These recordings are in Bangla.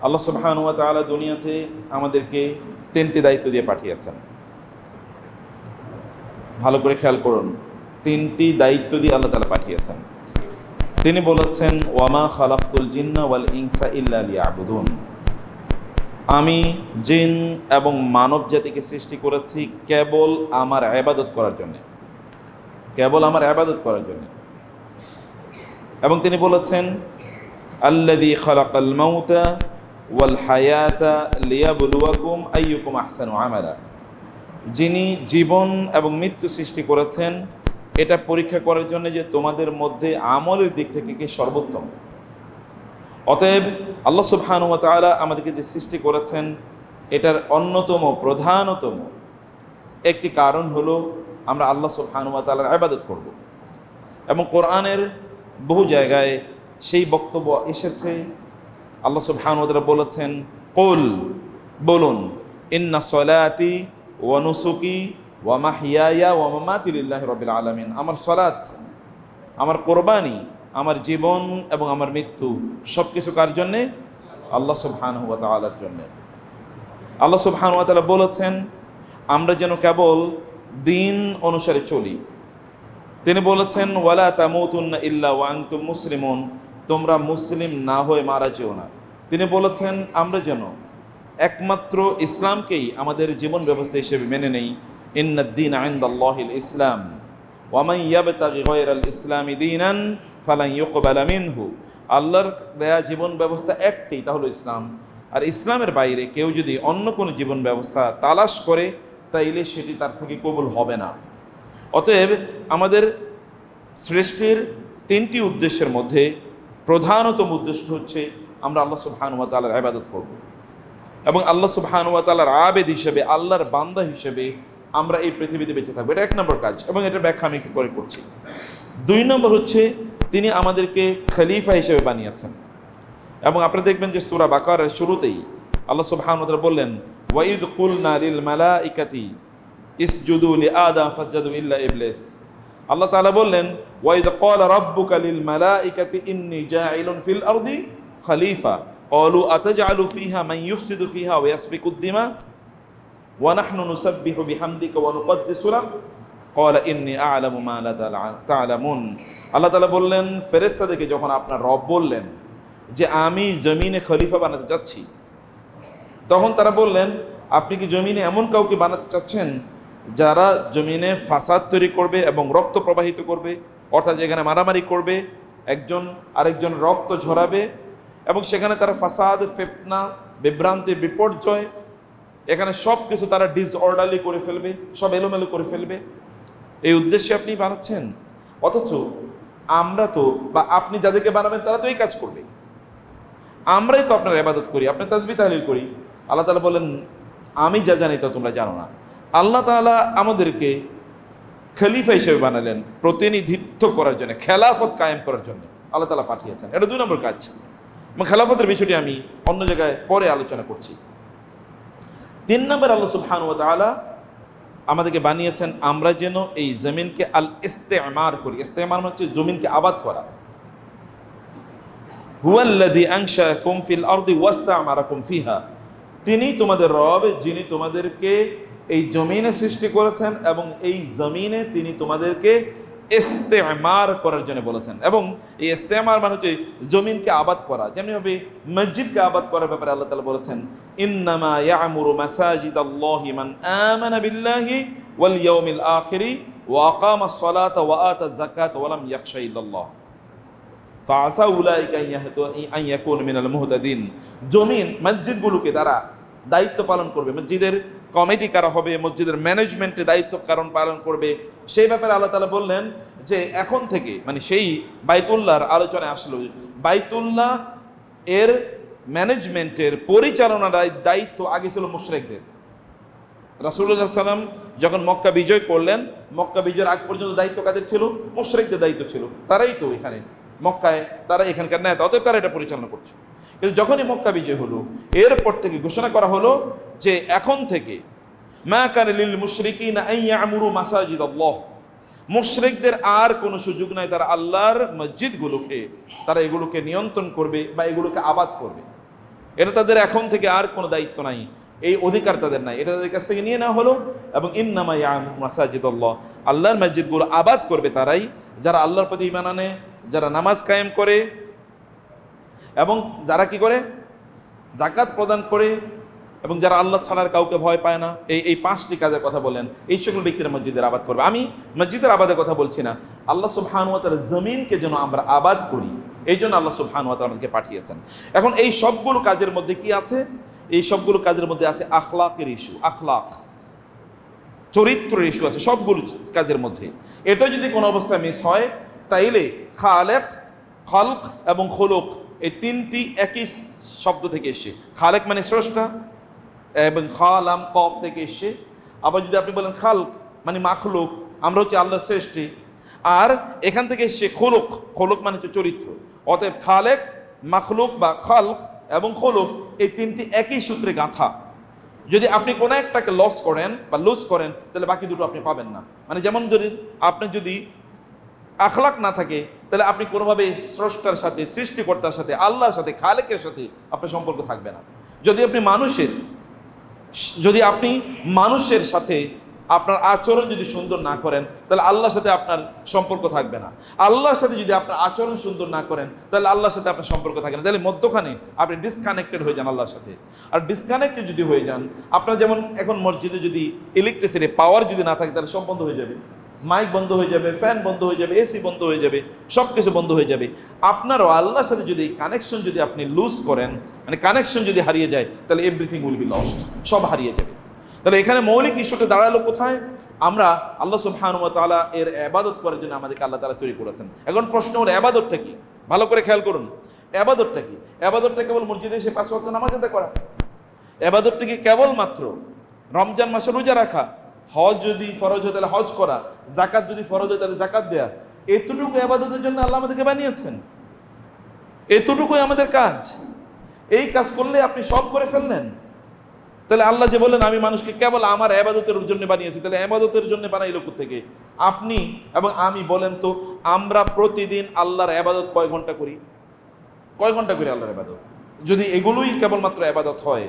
আল্লাহ সুবহানাহু ওয়া তাআলা দুনিয়াতে আমাদেরকে 3টি দায়িত্ব দিয়ে পাঠিয়েছেন। ভালো করে খেয়াল করুন, 3টি দায়িত্ব দিয়ে আল্লাহ তাআলা পাঠিয়েছেন। তিনি বলেছেন, ওয়ামা খালাকতুল জিন্না ওয়াল ইনসা ইল্লা লিয়াবুদুন, আমি জিন এবং মানব জাতিকে সৃষ্টি করেছি কেবল আমার ইবাদত করার জন্য, কেবল আমার ইবাদত করার জন্য। এবং তিনি বলেছেন, আল্লাযী খালাকাল মাউতা ওয়াল হায়াতা লিয়াবলুয়াকুম আইয়ুকুম আহসানু আমালা, যিনি জীবন এবং মৃত্যু সৃষ্টি করেছেন এটা পরীক্ষা করার জন্য যে তোমাদের মধ্যে আমলের দিক থেকে কে সর্বোত্তম। অতএব আল্লাহ সুবহানাহু ওয়া তাআলা আমাদেরকে যে সৃষ্টি করেছেন এটার অন্যতম প্রধানতম একটি কারণ হলো আমরা আল্লাহ সুবহানাহু ওয়া তাআলার ইবাদত করব। এবং কোরআনের বহু জায়গায় সেই বক্তব্য এসেছে। আল্লাহ সুবহানাহু ওয়া তাআলা বলেছেন, কুল, বলুন, ইন্না সলাতি ওয়া নুসুকি ওয়া মাহইয়ায়া ওয়া মামাতি লিল্লাহি রাব্বিল আলামিন, আমার সালাত, আমার কোরবানি, আমার জীবন এবং আমার মৃত্যু সব কিছু কার জন্যে? আল্লাহ সুবহানাহু ওয়া তাআলার জন্যে। আল্লাহ সুবহানাহু ওয়া তাআলা বলেছেন আমরা যেন কেবল দিন অনুসারে চলি। তিনি বলেছেন, ওয়ালা তামুতুন্না ইল্লা ওয়া আনতুম মুসলিমুন, তোমরা মুসলিম না হয়ে মারা যেও না। তিনি বলেছেন আমরা যেন একমাত্র ইসলামকেই আমাদের জীবন ব্যবস্থা হিসেবে মেনে নেই। ইন্নাদ-দীন ইনদাল্লাহিল ইসলাম ওয়া মান ইয়াবতাগি গায়রাল ইসলামি দীনান ফালান ইউকবালা মিনহু, আল্লাহর দেয়া জীবন ব্যবস্থা একটাই, তা হলো ইসলাম। আর ইসলামের বাইরে কেউ যদি অন্য কোনো জীবন ব্যবস্থা তালাশ করে তাইলে সেটি তার থেকে কবুল হবে না। অতএব আমাদের সৃষ্টির 3টি উদ্দেশ্যের মধ্যে প্রধানতম উদ্দেশ্য হচ্ছে আমরা আল্লাহ সুবহানাহু ওয়া তাআলার ইবাদত করব এবং আল্লাহ সুবহানাহু ওয়া তাআলার আবেদ হিসেবে, আল্লাহর বান্দা হিসেবে আমরা এই পৃথিবীতে বেঁচে থাকবো। এটা 1 নম্বর কাজ এবং এটার ব্যাখ্যা আমি একটু পরে করছি। 2 নম্বর হচ্ছে তিনি আমাদেরকে খলিফা হিসেবে বানিয়েছেন। এবং আপনারা দেখবেন যে সূরা বাকারার শুরুতেই আল্লাহ সুবহানাহু ওয়া তাআলা বললেন, ওয়াইদ কুলনা লিল মালাইকাতি ইসজুদু লিআদম ফাসজাদু ইল্লা ইবলিস। আল্লাহ তাআলা বললেন, ওয়াইদ ক্বালা রাব্বুকা লিল মালাইকাতি ইন্নী জাইলুন ফিল আরদি খলিফা ক্বালু আতাজআলু ফিহা মান ইউফসিদু ফিহা ওয়া ইয়াসফিকু আদ-দিমা ওয়া নাহনু নুসাব্বিহু বিহামদিকা ওয়া নুকদ্দিসু লাক ক্বালা ইন্নী আ'লামু মা লা তা'লামুন। আল্লাহ তাআলা বললেন, ফেরেশতাদেরকে যখন আপনার রব বললেন যে আমি জমিনে খলিফা বানাতে চাচ্ছি, তখন তারা বললেন আপনি কি জমিনে এমন কাউকে বানাতে চাচ্ছেন যারা জমিনে ফাসাদ তৈরি করবে এবং রক্ত প্রবাহিত করবে, অর্থাৎ যেখানে মারামারি করবে, একজন আরেকজন রক্ত ঝরাবে এবং সেখানে তারা ফাসাদ, ফিতনা, বিভ্রান্তি, বিপর্যয়, এখানে সব কিছু তারা ডিসঅর্ডারলি করে ফেলবে, সব এলোমেলো করে ফেলবে, এই উদ্দেশ্যে আপনি বানাচ্ছেন। অথচ আমরা তো, বা আপনি যাদেরকে বানাবেন তারা তো এই কাজ করবে, আমরাই তো আপনার ইবাদত করি, আপনার তাসবিহ তাহলিল করি। আল্লাহ তাআলা বলেন আমি যা জানি তা তোমরা জানো না। আল্লাহ তাআলা আমাদেরকে খলিফা হিসেবে বানালেন প্রতিনিধিত্ব করার জন্য, খেলাফত কায়েম করার জন্য আল্লাহ তাআলা পাঠিয়েছেন। এটা 2 নম্বর কাজ। এবং খেলাফতের বিষয়টি আমি অন্য জায়গায় পরে আলোচনা করছি। 3 নম্বর, আল্লাহ সুবহানাহু ওয়া তাআলা আমাদেরকে বানিয়েছেন আমরা যেন এই জমিনকে আল ইস্তেমার করি। ইস্তেমার হচ্ছে জমিনকে আবাদ করা। হুয়াল্লাযী আনশাআকুম ফিল আরদি ওয়াস্তা'মারাকুম ফিহা, তিনি তোমাদের রব যিনি তোমাদেরকে এই জমিনে সৃষ্টি করেছেন এবং এই জমিনে তিনি তোমাদেরকে ইস্তেমার করার জন্য বলেছেন। এবং এই ইস্তেমার মানে হচ্ছে জমিনকে আবাদ করা। যেমনিভাবে মসজিদকে আবাদ করার ব্যাপারে আল্লাহ তাআলা বলেছেন, ইন্নামা ইয়া'মুরু মাসাজিদাল্লাহি মান আমানা বিল্লাহি ওয়াল ইয়াউমিল আখিরি ওয়া আকামাস সালাতা ওয়া আতাজ যাকাতা ওয়া লাম ইয়াখশা ইল্লাল্লাহ ফাআসা উলাইকা আন ইয়াকুনু মিনাল মুহতাদিন। জমিন মসজিদগুলোকে তারা দায়িত্ব পালন করবে, মসজিদের কমিটি কারা হবে, মসজিদের ম্যানেজমেন্টে দায়িত্ব কারণ পালন করবে, সেই ব্যাপারে আল্লাহ তাআলা বললেন যে এখন থেকে, মানে সেই বাইতুল্লাহর আলোচনায় আসলো, বাইতুল্লাহ এর ম্যানেজমেন্টের পরিচালনার দায়িত্ব আগে ছিল মুশরিকদের। রাসূলুল্লাহ সাল্লাল্লাহু আলাইহি ওয়াসাল্লাম যখন মক্কা বিজয় করলেন, মক্কা বিজয়ের আগ পর্যন্ত দায়িত্ব কাদের ছিল? মুশরিকদের দায়িত্ব ছিল। তারাই তো এখানে মক্কায়, তারা এখানকার নেতা, অতএব তারা এটা পরিচালনা করছে। কিন্তু যখনই মক্কা বিজয় হলো, এরপর থেকে ঘোষণা করা হলো যে এখন থেকে মা কানা লিল মুশরিকিনা আন ইয়া'মুরু মাসাজিদাল্লাহ, মুশরিকদের আর কোনো সুযোগ নাই তারা আল্লাহর মসজিদগুলোকে, তারা এগুলোকে নিয়ন্ত্রণ করবে বা এগুলোকে আবাদ করবে। এটা তাদের এখন থেকে আর কোনো দায়িত্ব নাই, এই অধিকার তাদের নাই, এটা তাদের কাছ থেকে নিয়ে নেওয়া হলো। এবং ইন্নামা ইয়ামুরু মাসাজিদাল্লাহ, আল্লাহর মসজিদগুলো আবাদ করবে তারাই যারা আল্লাহর প্রতি ঈমান আনে, যারা নামাজ কায়েম করে এবং যারা কি করে, যাকাত প্রদান করে, এবং যারা আল্লাহ ছাড়ার কাউকে ভয় পায় না। এই পাঁচটি কাজের কথা বলেন, এই সকল ব্যক্তিরা মসজিদের আবাদ করবে। আমি মসজিদের আবাদের কথা বলছি না, আল্লাহ সুবহানাহু ওয়া তাআলা জমিনকে যেন আমরা আবাদ করি, এই জন্য আল্লাহ সুবহানাহু ওয়া তাআলা আমাদেরকে পাঠিয়েছেন। এখন এই সবগুলো কাজের মধ্যে কি আছে? এই সবগুলো কাজের মধ্যে আছে আখলাকের ইস্যু, আখলাক, চরিত্রের ইস্যু আছে সবগুলো কাজের মধ্যে। এটা যদি কোনো অবস্থায় মিস হয়, তাইলে খালেক, খলক এবং খুলুক এই তিনটি একই শব্দ থেকে এসে, খালেক মানে স্রষ্টা এবং খালাম কফ থেকে এসে। আবার যদি আপনি বলেন খালক মানে মাখলুক, আমরা হচ্ছে আল্লাহর সৃষ্টি, আর এখান থেকে এসে খুলুক, খুলুক মানে হচ্ছে চরিত্র। অতএব খালেক, মাখলুক বা খালক এবং খুলুক এই তিনটি একই সূত্রে গাঁথা। যদি আপনি কোনো একটাকে লস করেন বা লুজ করেন, তাহলে বাকি দুটো আপনি পাবেন না। মানে যেমন যদি আপনি যদি আখলাক না থাকে, তাহলে আপনি কোনোভাবে স্রষ্টার সাথে, সৃষ্টিকর্তার সাথে, আল্লাহর সাথে, খালেকের সাথে আপনার সম্পর্ক থাকবে না। যদি আপনি মানুষের সাথে আপনার আচরণ যদি সুন্দর না করেন, তাহলে আল্লাহর সাথে আপনার সম্পর্ক থাকবে না। আল্লাহর সাথে যদি আপনার আচরণ সুন্দর না করেন, তাহলে আল্লাহর সাথে আপনার সম্পর্ক থাকবে না। তাহলে মধ্যখানে আপনি ডিসকানেক্টেড হয়ে যান আল্লাহর সাথে। আর ডিসকানেক্টেড যদি হয়ে যান, আপনার যেমন এখন মসজিদে যদি ইলেকট্রিসিটি পাওয়ার যদি না থাকে, তাহলে সব বন্ধ হয়ে যাবে, মাইক বন্ধ হয়ে যাবে, ফ্যান বন্ধ হয়ে যাবে, এসি বন্ধ হয়ে যাবে, সব কিছু বন্ধ হয়ে যাবে। আপনারও আল্লাহর সাথে যদি কানেকশন যদি আপনি লুজ করেন, মানে কানেকশন যদি হারিয়ে যায়, তাহলে এভরিথিং উইল বি লস্ট, সব হারিয়ে যাবে। তাহলে এখানে মৌলিক ইস্যুটা দাঁড়ালো কোথায়? আমরা আল্লাহ সুবহানাহু ওয়া তাআলা এর ইবাদত করার জন্য আমাদেরকে আল্লাহ তাআলা তৈরি করেছেন। এখন প্রশ্ন হলো ইবাদতটা কি? ভালো করে খেয়াল করুন, ইবাদতটা কি? ইবাদতটা কেবল মসজিদে এসে 5 ওয়াক্ত নামাজ আদায় করা? ইবাদতটা কি কেবলমাত্র রমজান মাসে রোজা রাখা? হজ যদি ফরজ হয় তাহলে হজ করা, যাকাত যদি ফরজ হয় তাহলে যাকাত দেয়া? এতটুকু ইবাদতের জন্য আল্লাহ আমাদেরকে বানিয়েছেন, এতটুকুই আমাদের কাজ। এই কাজ করলে আপনি সব করে ফেললেন। তাহলে আল্লাহ যে বললেন আমি মানুষকে কেবল আমার ইবাদতের জন্য বানিয়েছি, তাহলে ইবাদতের জন্য বানাইলো কোত্থেকে? আপনি এবং আমি বলেন তো, আমরা প্রতিদিন আল্লাহর ইবাদত কয় ঘন্টা করি? কয় ঘন্টা করি আল্লাহর ইবাদত? যদি এগুলোই কেবলমাত্র ইবাদত হয়,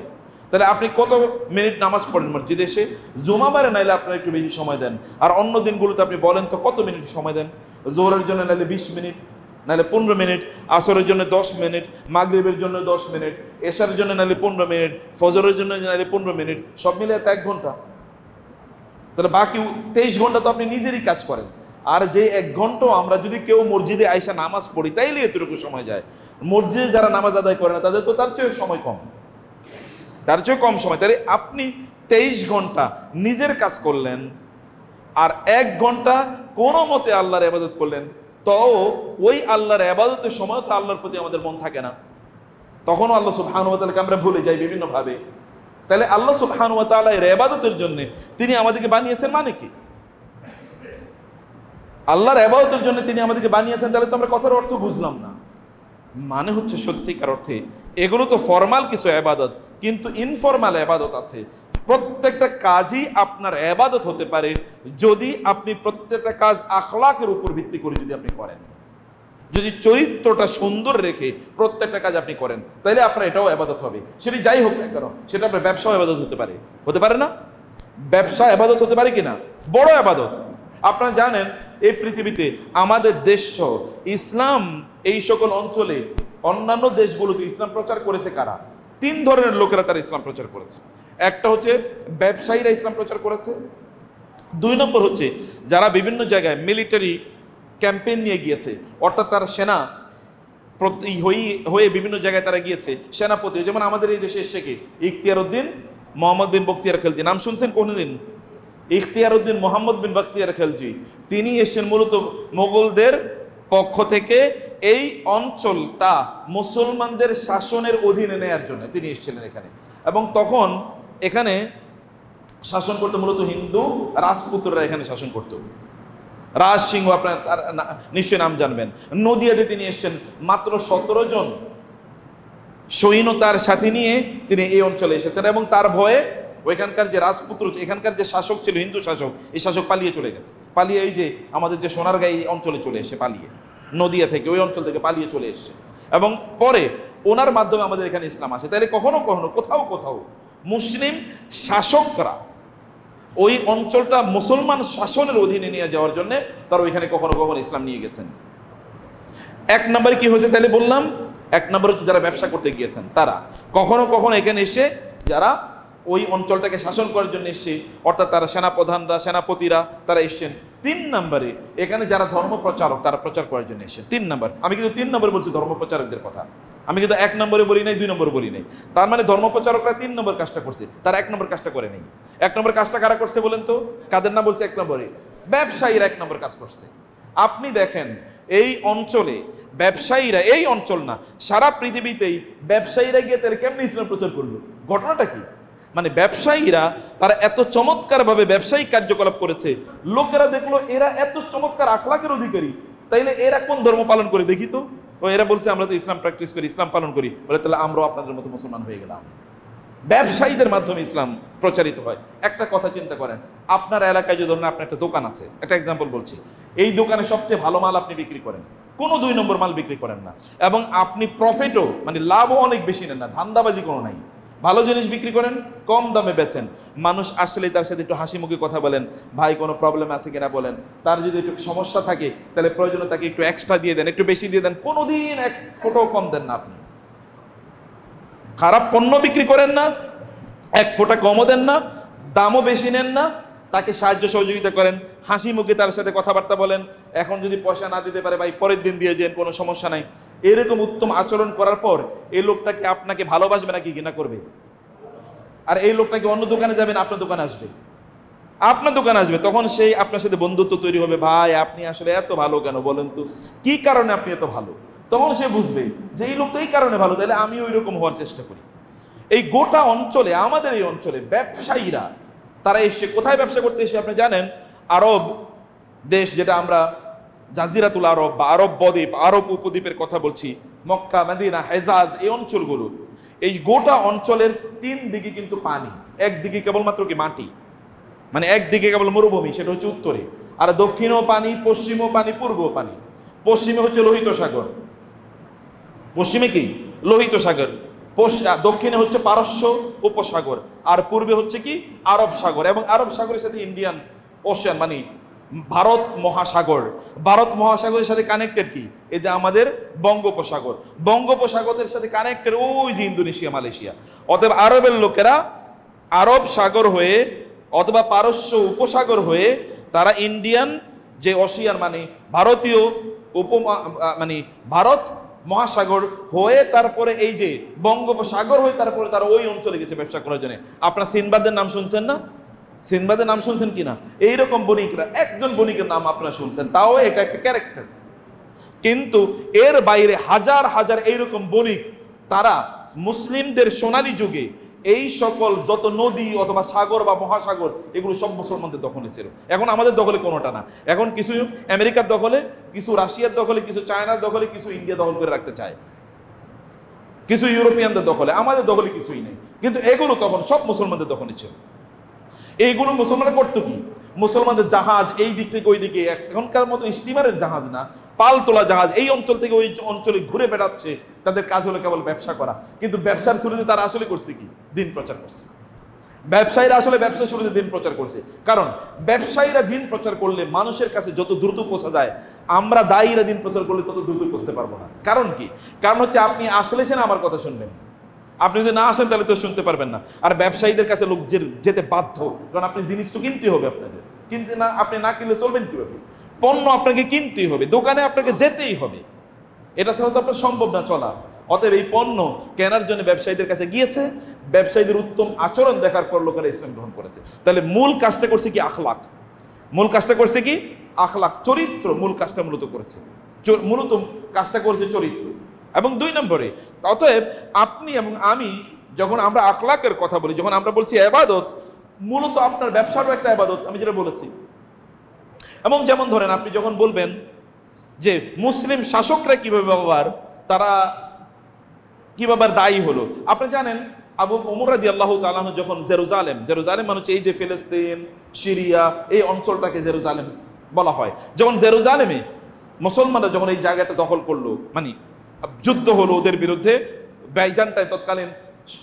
তাহলে আপনি কত মিনিট নামাজ পড়েন মসজিদে এসে? জুমাবারে নাইলে আপনার একটু বেশি সময় দেন, আর অন্য দিনগুলোতে আপনি বলেন তো কত মিনিট সময় দেন? জোহরের জন্য নাইলে 20 মিনিট, নাহলে 15 মিনিট, আসরের জন্য 10 মিনিট, মাগরিবের জন্য 10 মিনিট, এশারের জন্য নাহলে 15 মিনিট, ফজরের জন্য নাহলে 15 মিনিট, সব মিলে তো 1 ঘন্টা। তাহলে বাকি 23 ঘন্টা তো আপনি নিজেরই কাজ করেন। আর যে 1 ঘন্টাও আমরা যদি কেউ মসজিদে আইসা নামাজ পড়ি, তাইলে এতটুকু সময় যায়। মসজিদে যারা নামাজ আদায় করে না, তাদের তো তার চেয়ে সময় কম, তার চেয়ে কম সময়। তাহলে আপনি 23 ঘন্টা নিজের কাজ করলেন, আর 1 ঘন্টা কোনো মতে আল্লাহর ইবাদত করলেন, তো ওই আল্লাহর ইবাদতের সময় তো আল্লাহর প্রতি আমাদের মন থাকে না, তখনও আল্লাহ সুবহানাহু ওয়া তাআলাকে আমরা ভুলে যাই বিভিন্নভাবে। তাহলে আল্লাহ সুবহানাহু ওয়া তাআলা এর ইবাদতের জন্য তিনি আমাদেরকে বানিয়েছেন মানে কি? আল্লাহর ইবাদতের জন্য তিনি আমাদেরকে বানিয়েছেন, তাহলে তো আমরা কথার অর্থ বুঝলাম না। মানে হচ্ছে সত্যিকার অর্থে এগুলো তো ফরমাল কিছু ইবাদত, কিন্তু ইনফরমাল ইবাদত আছে। প্রত্যেকটা কাজই আপনার ইবাদত হতে পারে যদি আপনি প্রত্যেকটা কাজ আখলাকের উপর ভিত্তি করে যদি আপনি করেন, যদি চরিত্রটা সুন্দর রেখে প্রত্যেকটা কাজ আপনি করেন, তাহলে আপনার এটাও ইবাদত হবে। সেটা যাই হোক না কেন, সেটা আপনার ব্যবসাও ইবাদত হতে পারে, হতে পারে না? ব্যবসা ইবাদত হতে পারে কিনা? বড় ইবাদত। আপনারা জানেন এই পৃথিবীতে আমাদের দেশ ইসলাম এই সকল অঞ্চলে, অন্যান্য দেশগুলোতে ইসলাম প্রচার করেছে কারা? 3 ধরনের লোকেরা তারা ইসলাম প্রচার করেছে। একটা হচ্ছে ব্যবসায়ীরা ইসলাম প্রচার করেছে, 2 নম্বর হচ্ছে যারা বিভিন্ন জায়গায় মিলিটারি ক্যাম্পেইন নিয়ে গিয়েছে, অর্থাৎ তারা সেনা হয়ে বিভিন্ন জায়গায় তারা গিয়েছে, সেনাপতি। যেমন আমাদের এই দেশে এসে কি ইখতিয়ার উদ্দিন মোহাম্মদ বিন বখতিয়ার খেলজি, নাম শুনছেন কোনদিন? ইখতিয়ার উদ্দিন মোহাম্মদ বিন বখতিয়ার খেলজি, তিনি এসেছেন মূলত মোগলদের পক্ষ থেকে এই অঞ্চলটা মুসলমানদের শাসনের অধীনে নেয়ার জন্য তিনি এসেছিলেন এখানে। এবং তখন এখানে শাসন করতে মূলত হিন্দু রাজপুত্ররা এখানে শাসন করত। রাজ সিংহ, আপনার নিশ্চয় নাম জানবেন। নদিয়াতে তিনি এসেছেন মাত্র 17 জন সৈন্যতার সাথে নিয়ে তিনি এই অঞ্চলে এসেছেন, এবং তার ভয়ে ওইখানকার যে রাজপুত্র, এখানকার যে শাসক ছিল হিন্দু শাসক, এই শাসক পালিয়ে চলে গেছে। পালিয়ে এই যে আমাদের যে সোনারগাঁও অঞ্চলে চলে এসে পালিয়ে, নদিয়া থেকে ওই অঞ্চল থেকে পালিয়ে চলে এসছে। এবং পরে ওনার মাধ্যমে আমাদের এখানে ইসলাম আসে। তাহলে কখনো কখনো কোথাও কোথাও মুসলিম শাসকরা ওই অঞ্চলটা মুসলমান শাসনের অধীনে নিয়ে যাওয়ার জন্য তারা ওইখানে কখনো কখনো ইসলাম নিয়ে গেছেন। এক নম্বরে কি হয়েছে তাহলে বললাম, এক নম্বর হচ্ছে যারা ব্যবসা করতে গিয়েছেন তারা কখনো কখনো এখানে এসে যারা ওই অঞ্চলটাকে শাসন করার জন্য এসছে, অর্থাৎ তারা সেনাপ্রধানরা সেনাপতিরা তারা এসছেন। 3 নম্বরে এখানে যারা ধর্ম প্রচারক তারা প্রচার করার জন্য এসেছেন। 3 নম্বর, আমি কিন্তু 3 নম্বরে বলছি ধর্ম প্রচারকদের কথা, আমি কিন্তু 1 নম্বরে বলি নাই, 2 নম্বরে বলি নাই। তার মানে ধর্ম প্রচারকরা 3 নম্বর কাজটা করছে, তারা 1 নম্বর কাজটা করে নেই। 1 নম্বর কাজটা কারা করছে বলেন তো? কাদের নাম বলছে 1 নম্বরে? ব্যবসায়ীরা 1 নম্বর কাজ করছে। আপনি দেখেন এই অঞ্চলে ব্যবসায়ীরা, এই অঞ্চল না সারা পৃথিবীতেই ব্যবসায়ীরা গিয়ে তাহলে কেমনি ইসলাম প্রচার করলো? ঘটনাটা কি? মানে ব্যবসায়ীরা তারা এত চমৎকারভাবে ব্যবসায়িক কার্যকলাপ করেছে, লোকেরা দেখলো এরা এত চমৎকার আখলাকের অধিকারী, তাইলে এরা কোন ধর্ম পালন করে দেখি তো। ও এরা বলছে আমরা তো ইসলাম প্র্যাকটিস করি, ইসলাম পালন করি, বলে তাহলে আমরাও আপনাদের মতো মুসলমান হয়ে গেলাম। ব্যবসায়ীদের মাধ্যমে ইসলাম প্রচারিত হয়। একটা কথা চিন্তা করেন, আপনার এলাকায় যদি ধরেন আপনার একটা দোকান আছে, একটা এক্সাম্পল বলছি, এই দোকানে সবচেয়ে ভালো মাল আপনি বিক্রি করেন, কোনো 2 নম্বর মাল বিক্রি করেন না, এবং আপনি প্রফিটও মানে লাভও অনেক বেশি নেন না, ধান্দাবাজি কোনো নাই, ভালো জিনিস বিক্রি করেন, কম দামে বেচেন, মানুষ আসলে তার সাথে একটু হাসি মুখে কথা বলেন, ভাই কোনো প্রবলেম আছে কিনা বলেন, তার যদি একটু সমস্যা থাকে তাহলে প্রয়োজনে তাকে একটু এক্সট্রা দিয়ে দেন, একটু বেশি দিয়ে দেন, কোনোদিন 1 ফোঁটাও কম দেন না। আপনি খারাপ পণ্য বিক্রি করেন না, 1 ফোঁটা কমও দেন না, দামও বেশি নেন না, তাকে সাহায্য সহযোগিতা করেন, হাসি মুখে তার সাথে কথাবার্তা বলেন, এখন যদি পয়সা না দিতে পারে ভাই পরের দিন দিয়ে যান, কোনো সমস্যা নাই। এরকম উত্তম আচরণ করার পর এই লোকটাকে আপনাকে ভালোবাসবে নাকি ঘৃণা করবে? আর এই লোকটাকে অন্য দোকানে যাবেন, আপনার দোকানে আসবে, আপনার দোকানে আসবে, তখন সেই আপনার সাথে বন্ধুত্ব তৈরি হবে, ভাই আপনি আসলে এত ভালো কেন বলেন তো, কি কারণে আপনি এত ভালো? তখন সে বুঝবে যে এই লোকটা এই কারণে ভালো, তাহলে আমি ওই রকম হওয়ার চেষ্টা করি। এই গোটা অঞ্চলে, আমাদের এই অঞ্চলে ব্যবসায়ীরা তারা এসে কোথায় ব্যবসা করতে এসে আপনি জানেন? আরব দেশ, যেটা আমরা জাজিরাতুল আরব বা আরব বদ্বীপ, আরব উপদ্বীপের কথা বলছি, মক্কা, মদিনা, হেজাজ, এই অঞ্চলগুলো, এই গোটা অঞ্চলের 3 দিকে কিন্তু পানি, একদিকে কেবলমাত্র কি মাটি, মানে একদিকে কেবল মরুভূমি, সেটা হচ্ছে উত্তরে, আর দক্ষিণেও পানি, পশ্চিমও পানি, পূর্বও পানি। পশ্চিমে হচ্ছে লোহিত সাগর, পশ্চিমে কি লোহিত সাগর, দক্ষিণে হচ্ছে পারস্য উপসাগর, আর পূর্বে হচ্ছে কি আরব সাগর, এবং আরব সাগরের সাথে ইন্ডিয়ান ওশান মানে ভারত মহাসাগর। ভারত মহাসাগরের সাথে কানেক্টেড কি? এই যে আমাদের বঙ্গোপসাগর, বঙ্গোপসাগরের সাথে কানেক্টেড ওই যে ইন্দোনেশিয়া, মালয়েশিয়া। অতএব আরবের লোকেরা আরব সাগর হয়ে অথবা পারস্য উপসাগর হয়ে তারা ইন্ডিয়ান যে ওশিয়ান মানে ভারতীয় মানে ভারত মহাসাগর হয়ে তারপরে এই যে বঙ্গোপসাগর হয়ে তারপরে তারা ওই অঞ্চলে গেছে ব্যবসা করার জন্য। আপনারা সিনবাদের নাম শুনছেন না? সিনবাদের নাম শুনছেন কিনা? এইরকম বণিকরা, একজন বণিকের নাম আপনারা শুনছেন, তাও এটা একটা ক্যারেক্টার। কিন্তু এর বাইরে হাজার হাজার এইরকম বণিক, তারা মুসলিমদের সোনালী যুগে এই সকল যত নদী অথবা সাগর বা মহাসাগর এগুলো সব মুসলমানদের দখলে ছিল। এখন আমাদের দখলে কোনোটা না, এখন কিছু আমেরিকার দখলে, কিছু রাশিয়ার দখলে, কিছু চায়নার দখলে, কিছু ইন্ডিয়া দখল করে রাখতে চায়, কিছু ইউরোপিয়ানদের দখলে, আমাদের দখলে কিছুই নেই। কিন্তু এগুলো তখন সব মুসলমানদের দখলে ছিল। এইগুলো মুসলমানরা করতো কি? মুসলমানদের জাহাজ এই দিক থেকে ওই দিকে, এখনকার মতো স্টিমারের জাহাজ না, পাল তোলা জাহাজ এই অঞ্চল থেকে ওই অঞ্চলে ঘুরে বেড়াচ্ছে, তাদের কাজ হলো কেবল ব্যবসা করা। কিন্তু ব্যবসার শুরুতে তারা আসলে করছে কি? দিন প্রচার করছে। ব্যবসায়ীরা আসলে ব্যবসার শুরুতে দিন প্রচার করছে, কারণ ব্যবসায়ীরা দিন প্রচার করলে মানুষের কাছে যত দ্রুত পৌঁছা যায়, আমরা দায়ীরা দিন প্রচার করলে তত দ্রুত পৌঁছতে পারবো না। কারণ কি? কারণ হচ্ছে আপনি আসলে না আমার কথা শুনবেন, আপনি যদি না আসেন তাহলে তো শুনতে পারবেন না। আর ব্যবসায়ীদের কাছে লোক যেতে বাধ্য, কারণ আপনি জিনিস তো কিনতে হবে, আপনাদের কিনতে না, আপনি না কিনলে চলবেন কিভাবে? পণ্য আপনাকে কিনতেই হবে, দোকানে আপনাকে যেতেই হবে, এটা ছাড়া তো আপনার সম্ভব না চলা। অতএব এই পণ্য কেনার জন্য ব্যবসায়ীদের কাছে গিয়েছে, ব্যবসায়ীদের উত্তম আচরণ দেখার পর লোকেরা ইসলাম গ্রহণ করেছে। তাহলে মূল কাজটা করছে কি? আখলাক। মূল কাজটা করছে কি? আখলাক, চরিত্র। মূল কাজটা মূলত করেছে, মূলত কাজটা করেছে চরিত্র। এবং 2 নম্বরে, অতএব আপনি এবং আমি যখন আমরা আখলাকের কথা বলি, যখন আমরা বলছি ইবাদত, মূলত আপনার ব্যবসারও একটা ইবাদত, আমি যেটা বলেছি। এবং যেমন ধরেন আপনি যখন বলবেন যে মুসলিম শাসকরা কিভাবে তারা কিভাবে দায়ী হলো, আপনি জানেন আবু ওমর রাদিয়াল্লাহু তাআলা আনহু যখন জেরুজালেম মানে হচ্ছে এই যে ফিলিস্তিন, সিরিয়া, এই অঞ্চলটাকে জেরুজালেম বলা হয়, যখন জেরুজালেমে মুসলমানরা যখন এই জায়গাটা দখল করলো, মানে যুদ্ধ হলো ওদের বিরুদ্ধে, বাইজান্টাইন তৎকালীন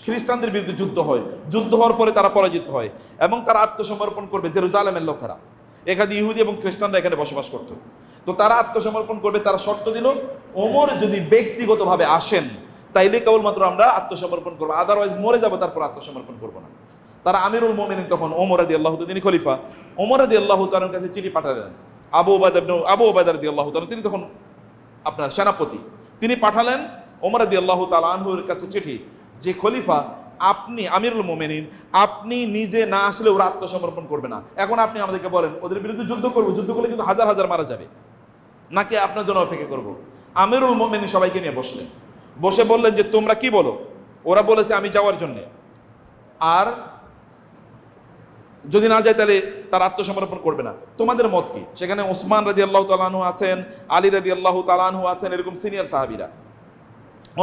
খ্রিস্টানদের বিরুদ্ধে যুদ্ধ হয়, যুদ্ধ হওয়ার পরে তারা পরাজিত হয় এবং তারা আত্মসমর্পণ করবে জেরুজালেমের লোকেরা। এখানে ইহুদি এবং খ্রিস্টানরা এখানে বসবাস করত। তো তারা আত্মসমর্পণ করবে, তারা শর্ত দিল ওমর যদি ব্যক্তিগতভাবে আসেন তাইলে কেবলমাত্র আমরা আত্মসমর্পণ করবো, আদারওয়াইজ মরে যাবো তারপর আত্মসমর্পণ করবো না। তারা আমিরুল মুমিনিন তখন ওমর রাদিয়াল্লাহু তাআলা, তিনি খলিফা, ওমর রাদিয়াল্লাহু তাআলার কাছে চিঠি পাঠালেন। আবু উবাইদা রাদিয়াল্লাহু তাআলা, তিনি তখন আপনার সেনাপতি, তিনি পাঠালেন ওমর রাদিয়াল্লাহু তাআলা আনহুর কাছে চিঠি যে খলিফা আপনি আমিরুল মুমিনিন, আপনি নিজে না আসলে ওরা আত্মসমর্পণ করবে না। এখন আপনি আমাদেরকে বলেন ওদের বিরুদ্ধে যুদ্ধ করবো, যুদ্ধ করলে কিন্তু হাজার হাজার মারা যাবে, নাকি আপনার জন্য অপেক্ষা করবো? আমিরুল মুমিনিন সবাইকে নিয়ে বসলেন, বসে বললেন যে তোমরা কি বলো? ওরা বলেছে আমি যাওয়ার জন্যে, আর যদি না যায় তাহলে তার আত্মসমর্পণ করবে না। তোমাদের মত কি? সেখানে ওসমান রাদিয়াল্লাহু তাআলা আনহু আছেন, আলী রাদিয়াল্লাহু তাআলা আনহু আছেন, এরকম সিনিয়র সাহাবীরা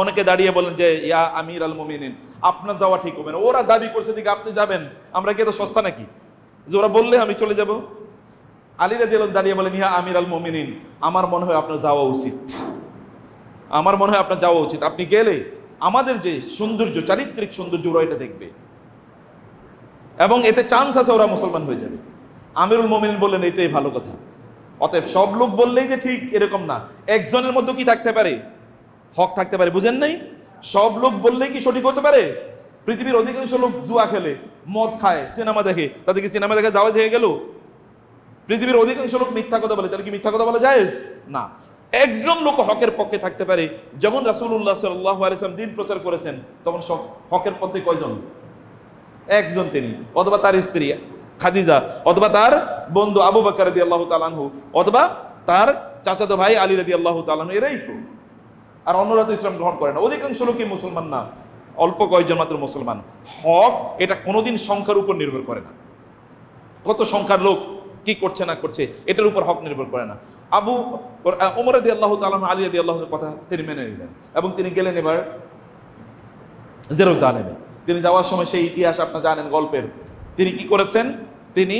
অনেকে দাঁড়িয়ে বলেন যে ইয়া আমির আল মুমিনিন, আপনার যাওয়া ঠিক হবে না। ওরা দাবি করছে দিকে আপনি যাবেন, আমরা কি এত সস্তা নাকি যে ওরা বললে আমি চলে যাব? আলী রাদিয়াল্লাহু দাঁড়িয়ে বলেন ইয়া আমির আল মুমিনিন, আমার মনে হয় আপনার যাওয়া উচিত, আমার মনে হয় আপনার যাওয়া উচিত। আপনি গেলে আমাদের যে সৌন্দর্য, চারিত্রিক সৌন্দর্য ওরা এটা দেখবে এবং এতে চান্স আছে ওরা মুসলমান হয়ে যাবে। আমিরুল মুমিনিন বললেন এটাই ভালো কথা। অতএব সব লোক বললেই যে ঠিক এরকম না, একজনের মধ্যে কি থাকতে পারে? হক থাকতে পারে। বুঝেন নাই? সব লোক বললেই কি সঠিক হতে পারে? পৃথিবীর অধিকাংশ লোক জুয়া খেলে, মদ খায়, সিনেমা দেখে, তাদেরকে সিনেমা দেখে যাওয়া হয়ে গেল? পৃথিবীর অধিকাংশ লোক মিথ্যা কথা বলে, তাহলে কি মিথ্যা কথা বলা জায়েজ? না। একজন লোক হকের পক্ষে থাকতে পারে। যখন রাসূলুল্লাহ সাল্লাল্লাহু আলাইহি ওয়াসাল্লাম দিন প্রচার করেছেন তখন সব হকের পথে কয়জন? একজন, তিনি, অথবা তার স্ত্রী খাদিজা, অথবা তার বন্ধু আবু বকর রাদিয়াল্লাহু তাআলা আনহু, অথবা তার চাচাতো ভাই আলী রাদিয়াল্লাহু তাআলা আনহু, এরাই তো। আর অন্যরা তো ইসলাম গ্রহণ করে না। অধিকাংশ লোকই মুসলমান না, অল্প কয়েকজন মাত্র মুসলমান। হক এটা কোনোদিন সংখ্যার উপর নির্ভর করে না। কত সংখ্যার লোক কি করছে না করছে এটার উপর হক নির্ভর করে না। ওমর রাদিয়াল্লাহু তাআলা আলী রাদিয়াল্লাহুর কথা তিনি মেনে নিলেন এবং তিনি গেলেন এবার জেরুজালেমে। তিনি যাওয়ার সময় সেই ইতিহাস আপনারা জানেন গল্পের। তিনি কি করেছেন? তিনি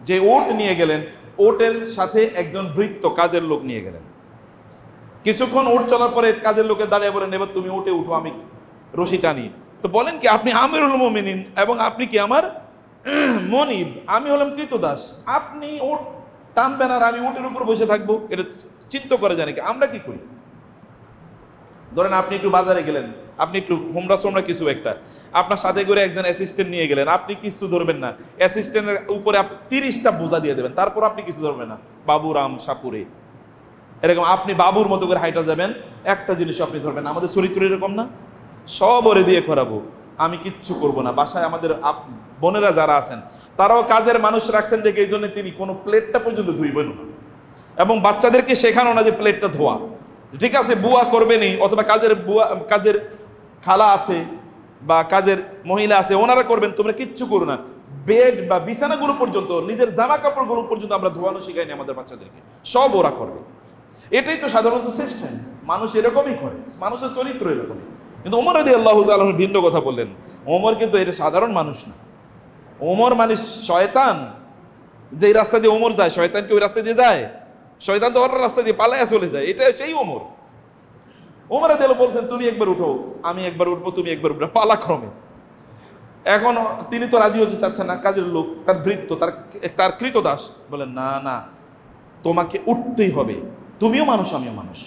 যে ওট নিয়ে গেলেন, ওটের সাথে একজন ভৃত্য কাজের লোক নিয়ে গেলেন। কিছুক্ষণ ওট চলার পরে কাজের লোকের দাঁড়িয়ে বলেন এবার তুমি ওটে উঠো, আমি রশি টানি। তো বলেন কি আপনি আমিরুল মুমিনিন এবং আপনি কি আমার মনিব, আমি হলাম কৃতদাস, আপনি ওট টানবেন আর আমি ওটের উপর বসে থাকবো? এটা চিন্তা করে জানি কি আমরা কি করি? ধরেন আপনি একটু বাজারে গেলেন, আপনি একটু হোমরা সোমরা কিছু একটা, আপনার সাথে করে একজন অ্যাসিস্ট্যান্ট নিয়ে গেলেন, আপনি কিছু ধরবেন না, অ্যাসিস্ট্যান্টের উপরে আপনি 30টা বোঝা দিয়ে দেবেন, তারপর আপনি কিছু ধরবেন না, বাবুরাম সাপুরে এরকম আপনি বাবুর মতো করে হাইটা যাবেন, একটা জিনিস আপনি ধরবেন। আমাদের চরিত্র এরকম না? সব ওরে দিয়ে করাবো, আমি কিচ্ছু করব না। বাসায় আমাদের বোনেরা যারা আছেন তারাও কাজের মানুষ রাখছেন দেখে এই জন্য তিনি কোনো প্লেটটা পর্যন্ত ধুইবেন না এবং বাচ্চাদেরকে শেখানো না যে প্লেটটা ধোয়া। ঠিক আছে, বুয়া করবেনি, অথবা কাজের খালা আছে বা কাজের মহিলা আছে, ওনারা করবেন, তোমরা কিচ্ছু করো না। বেড বা বিছানাগুলো পর্যন্ত, নিজের জামা কাপড়গুলো পর্যন্ত আমরা ধোয়ানো শিখাইনি আমাদের বাচ্চাদেরকে, সব ওরা করবে। এটাই তো সাধারণত সিস্টেম, মানুষ এরকমই করে, মানুষের চরিত্র এরকমই। কিন্তু ওমর রাদিয়াল্লাহু তাআলা ভিন্ন কথা বললেন। ওমর কিন্তু এটা সাধারণ মানুষ না, ওমর মানে শয়তান। যেই রাস্তা দিয়ে ওমর যায়, শয়তান কি ওই রাস্তা দিয়ে যায়? শয়তান তো অন্য রাস্তা দিয়ে পালায়া চলে যায়, এটা সেই ওমর। ওমর রাদিয়াল্লাহু বলছেন তুমি একবার উঠো, আমি একবার উঠবো, তুমি একবার উঠবে, পালাক্রমে। এখন তিনি তো রাজি হতে চাচ্ছেন না, কাজের লোক, তার ভৃত্য, তার কৃতদাস বলেন না না, তোমাকে উঠতেই হবে, তুমিও মানুষ আমিও মানুষ,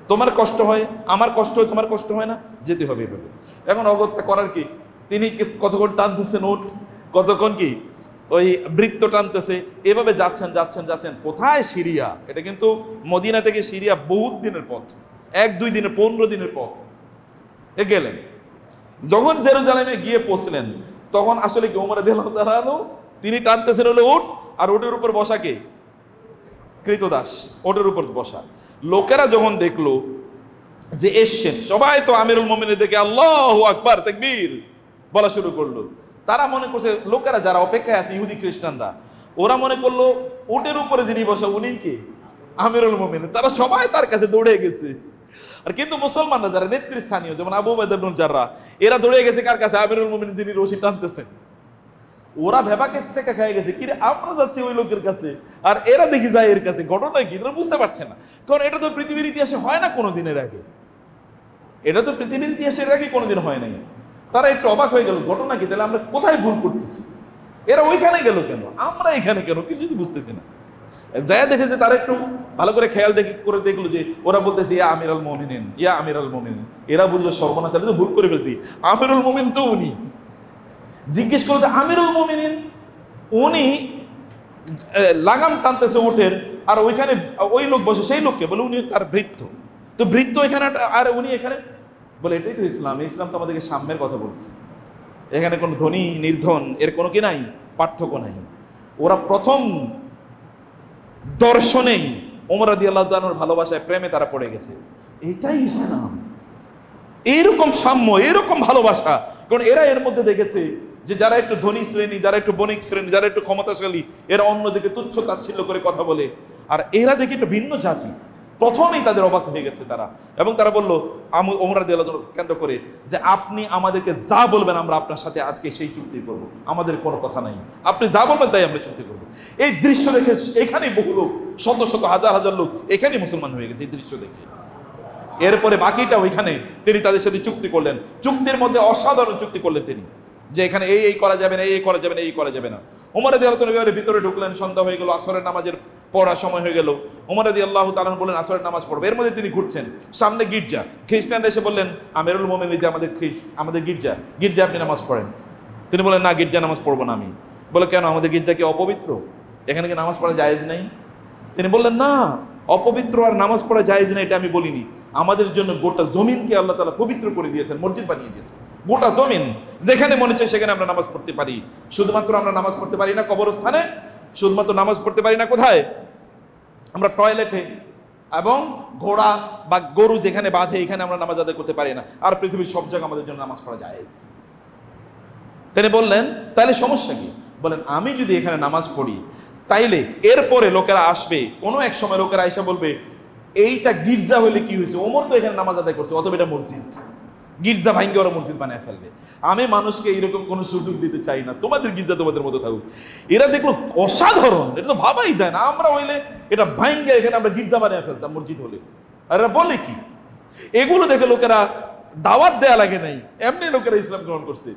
তোমার কষ্ট হয় আমার কষ্ট হয়, তোমার কষ্ট হয় না, যেতে হবে এভাবে। এখন অগত্যা করার কি, তিনি কতক্ষণ টানতেছেন ওঠ, কতক্ষণ কি ওই বৃত্ত টানতেছে, এভাবে যাচ্ছেন যাচ্ছেন যাচ্ছেন। কোথায়? সিরিয়া। এটা কিন্তু মদিনা থেকে সিরিয়া বহুত দিনের পথ, 1-2 দিনের, 15 দিনের পথ। গেলেন, যখন জেরুজালেমে গিয়ে পৌঁছলেন তখন আসলে কি ওমর রাদিয়াল্লাহু তাআলা তিনি টানতেছেন হলো উট, আর ওটের উপর বসা কে? কৃতদাস, ওটের উপর বসা। লোকেরা যখন দেখলো যে এসছেন, সবাই তো আমিরুল মুমিনিন দেখে আল্লাহু আকবার তাকবীর বলা শুরু করলো। তারা মনে করছে, লোকেরা যারা অপেক্ষায় আছে ইহুদি খ্রিস্টানরা, ওরা মনে করলো ওটের উপরে যিনি বসা উনি কে? আমিরুল মুমিনিন। তারা সবাই তার কাছে দৌড়ে গেছে। আর কিন্তু মুসলমানরা যারা নেতৃস্থানীয়, যেমন আবু উবাইদা ইবনুল জাররাহ, এরা দৌড়ে গেছে কার কাছে? আমিরুল মুমিনিন যিনি রশি টানতেছেন। ওরা ভেবাকে শেখা খেয়ে গেছে, কি রে আমরা যাচ্ছি ওই লোকের কাছে আর এরা দেখি যায় এর কাছে, ঘটনা কি? এরা বুঝতে পারছে না, কারণ এটা তো পৃথিবীর ইতিহাসে হয় না কোনো দিনের আগে। এটা তো পৃথিবীর ইতিহাসে এর আগে কোনোদিন হয় নাই। তারা একটু অবাক হয়ে গেল, ঘটনা কি, তাহলে আমরা কোথায় ভুল করতেছি, এরা ওইখানে গেল কেন, আমরা এখানে কেন, কিছুই তো বুঝতেছি না। যায়া দেখে যে তারা একটু ভালো করে খেয়াল করে দেখলো যে ওরা বলতেছে ইয়া আমিরুল মুমিনিন, ইয়া আমিরুল মুমিনিন। এরা বুঝলো সর্বনাশ, তাহলে তো ভুল করে ফেলছি, আমিরুল মুমিন তো উনি। জিজ্ঞেস করলো যে আমিরুল মুমিনিন, উনি লাগাম টানতেছে উটের, আর ওইখানে ওই লোক বসে, সেই লোককে বলে উনি তার ভৃত্য, তো ভৃত্য এখানে আর উনি এখানে, বলে এটাই তো ইসলাম। ইসলাম তো আমাদেরকে সাম্যের কথা বলছে, এখানে কোনো ধনী নির্ধন এর কোনো কি নাই, পার্থক্য নাই। ওরা প্রথম দর্শনেই ওমর রাদিয়াল্লাহু তাআলার ভালোবাসায় প্রেমে তারা পড়ে গেছে। এটাই ইসলাম, এইরকম সাম্য, এরকম ভালোবাসা। কারণ এরা এর মধ্যে দেখেছে যে যারা একটু ধনী শ্রেণী, যারা একটু বণিক শ্রেণী, যারা একটু ক্ষমতাশালী, এরা অন্যদিকে তুচ্ছ তাচ্ছিল্য করে কথা বলে, আর এরা দেখে একটা ভিন্ন জাতি। প্রথমেই তাদের অবাক হয়ে গেছে তারা, এবং তারা বললো ওমর রাদিয়াল্লাহু তাআলা কেন্দ্র করে যে আপনি আমাদেরকে যা বলবেন আমরা আপনার সাথে আজকে সেই চুক্তি করব, আমাদের কোনো কথা নাই, আপনি যা বলবেন তাই আমরা চুক্তি করব। এই দৃশ্য দেখে এখানেই বহু লোক, শত শত হাজার হাজার লোক এখানেই মুসলমান হয়ে গেছে এই দৃশ্য দেখে। এরপরে বাকিটা ওইখানে তিনি তাদের সাথে চুক্তি করলেন, চুক্তির মধ্যে অসাধারণ চুক্তি করলেন তিনি, যে এখানে এই করা যাবে না, এই করা যাবে না, এই করা যাবে না। ওমর রাদিয়াল্লাহু তাআলা ভিতরে ঢুকলেন, সন্ধ্যা হয়ে গেল, আসরের নামাজের পড়ার সময় হয়ে গেল। ওমর রাদিয়াল্লাহু তাআলা বললেন আসরের নামাজ পড়বো। এর মধ্যে তিনি ঘুরছেন, সামনে গির্জা, খ্রিস্টানরা এসে বললেন আমিরুল মুমিনিন যে আমাদের গির্জা আপনি নামাজ পড়েন। তিনি বলেন না, গির্জা নামাজ পড়বো না আমি। বলে কেন, আমাদের গির্জা কি অপবিত্র, এখানে কি নামাজ পড়া জায়েজ নাই? তিনি বললেন না, অপবিত্র আর নামাজ পড়া জায়েজ না এটা আমি বলিনি, আমাদের জন্য গোটা জমিনকে আল্লাহ তাআলা পবিত্র করে দিয়েছেন, মসজিদ বানিয়ে দিয়েছেন। গোটা জমিন যেখানে মনে চায় সেখানে আমরা নামাজ পড়তে পারি। শুধুমাত্র আমরা নামাজ পড়তে পারি না কবরস্থানে, শুধুমাত্র নামাজ পড়তে পারি না কোথায়, আমরা টয়লেটে এবং ঘোড়া বা গরু যেখানে বাঁধে এখানে আমরা নামাজ আদায় করতে পারি না, আর পৃথিবীর সব জায়গায় আমাদের জন্য নামাজ পড়া জায়েজ। তিনি বললেন তাহলে সমস্যা কি? বলেন আমি যদি এখানে নামাজ পড়ি তাইলে এরপরে লোকেরা আসবে, কোনো এক সময় লোকেরা এসে বলবে এইটা গির্জা হলে কি হয়েছে, ওমর তো এখানে নামাজ আদায় করছে, অতএব এটা মসজিদ, গির্জা ভাঙ্গে ওরা মসজিদ বানিয়ে ফেলবে। আমি মানুষকে এইরকম কোনো সুযোগ দিতে চাই না, তোমাদের গির্জা তোমাদের মতো থাকুক। এরা দেখলো অসাধারণ, এটা তো ভাবাই যায় না, আমরা হইলে এটা ভাঙ্গে এখানে আমরা গির্জা বানিয়ে ফেলতাম মসজিদ হলে। আর এরা বলে কি, এগুলো দেখে লোকেরা দাওয়াত দেয়া লাগে নাই, এমনি লোকেরা ইসলাম গ্রহণ করছে।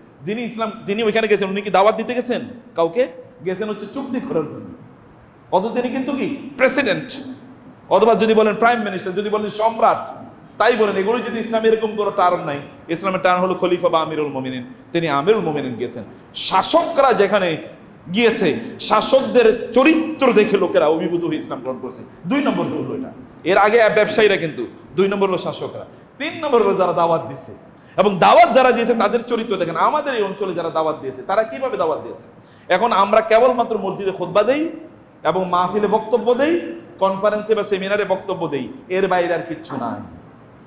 যিনি ওইখানে গেছেন উনি কি দাওয়াত দিতে গেছেন কাউকে? গেছেন হচ্ছে চুক্তি করার জন্য। অথচ তিনি কিন্তু কি প্রেসিডেন্ট, অথবা যদি বলেন প্রাইম মিনিস্টার, যদি বলেন সম্রাট, তাই বলেন। এগুলো যদি ইসলাম এরকম কোনো টার্ম নাই, ইসলামের টার্ম হলো খলিফা বা আমিরুল মুমিনিন। তিনি আমিরুল মুমিনিন গিয়েছেন। শাসকরা যেখানে গিয়েছে, শাসকদের চরিত্র দেখে লোকেরা অভিভূত হয়ে ইসলাম গ্রহণ করছে। 2 নম্বর হলো এটা। এর আগে ব্যবসায়ীরা, কিন্তু 2 নম্বর হলো শাসকরা। 3 নম্বর হলো যারা দাওয়াত দিয়েছে, এবং দাওয়াত যারা দিয়েছে তাদের চরিত্র দেখেন। আমাদের এই অঞ্চলে যারা দাওয়াত দিয়েছে তারা কিভাবে দাওয়াত দিয়েছে। এখন আমরা কেবলমাত্র মসজিদে খুতবা দেই এবং মাহফিলে বক্তব্য দেই, কনফারেন্সে বা সেমিনারে বক্তব্য দেই, এর বাইরে আর কিচ্ছু নাই,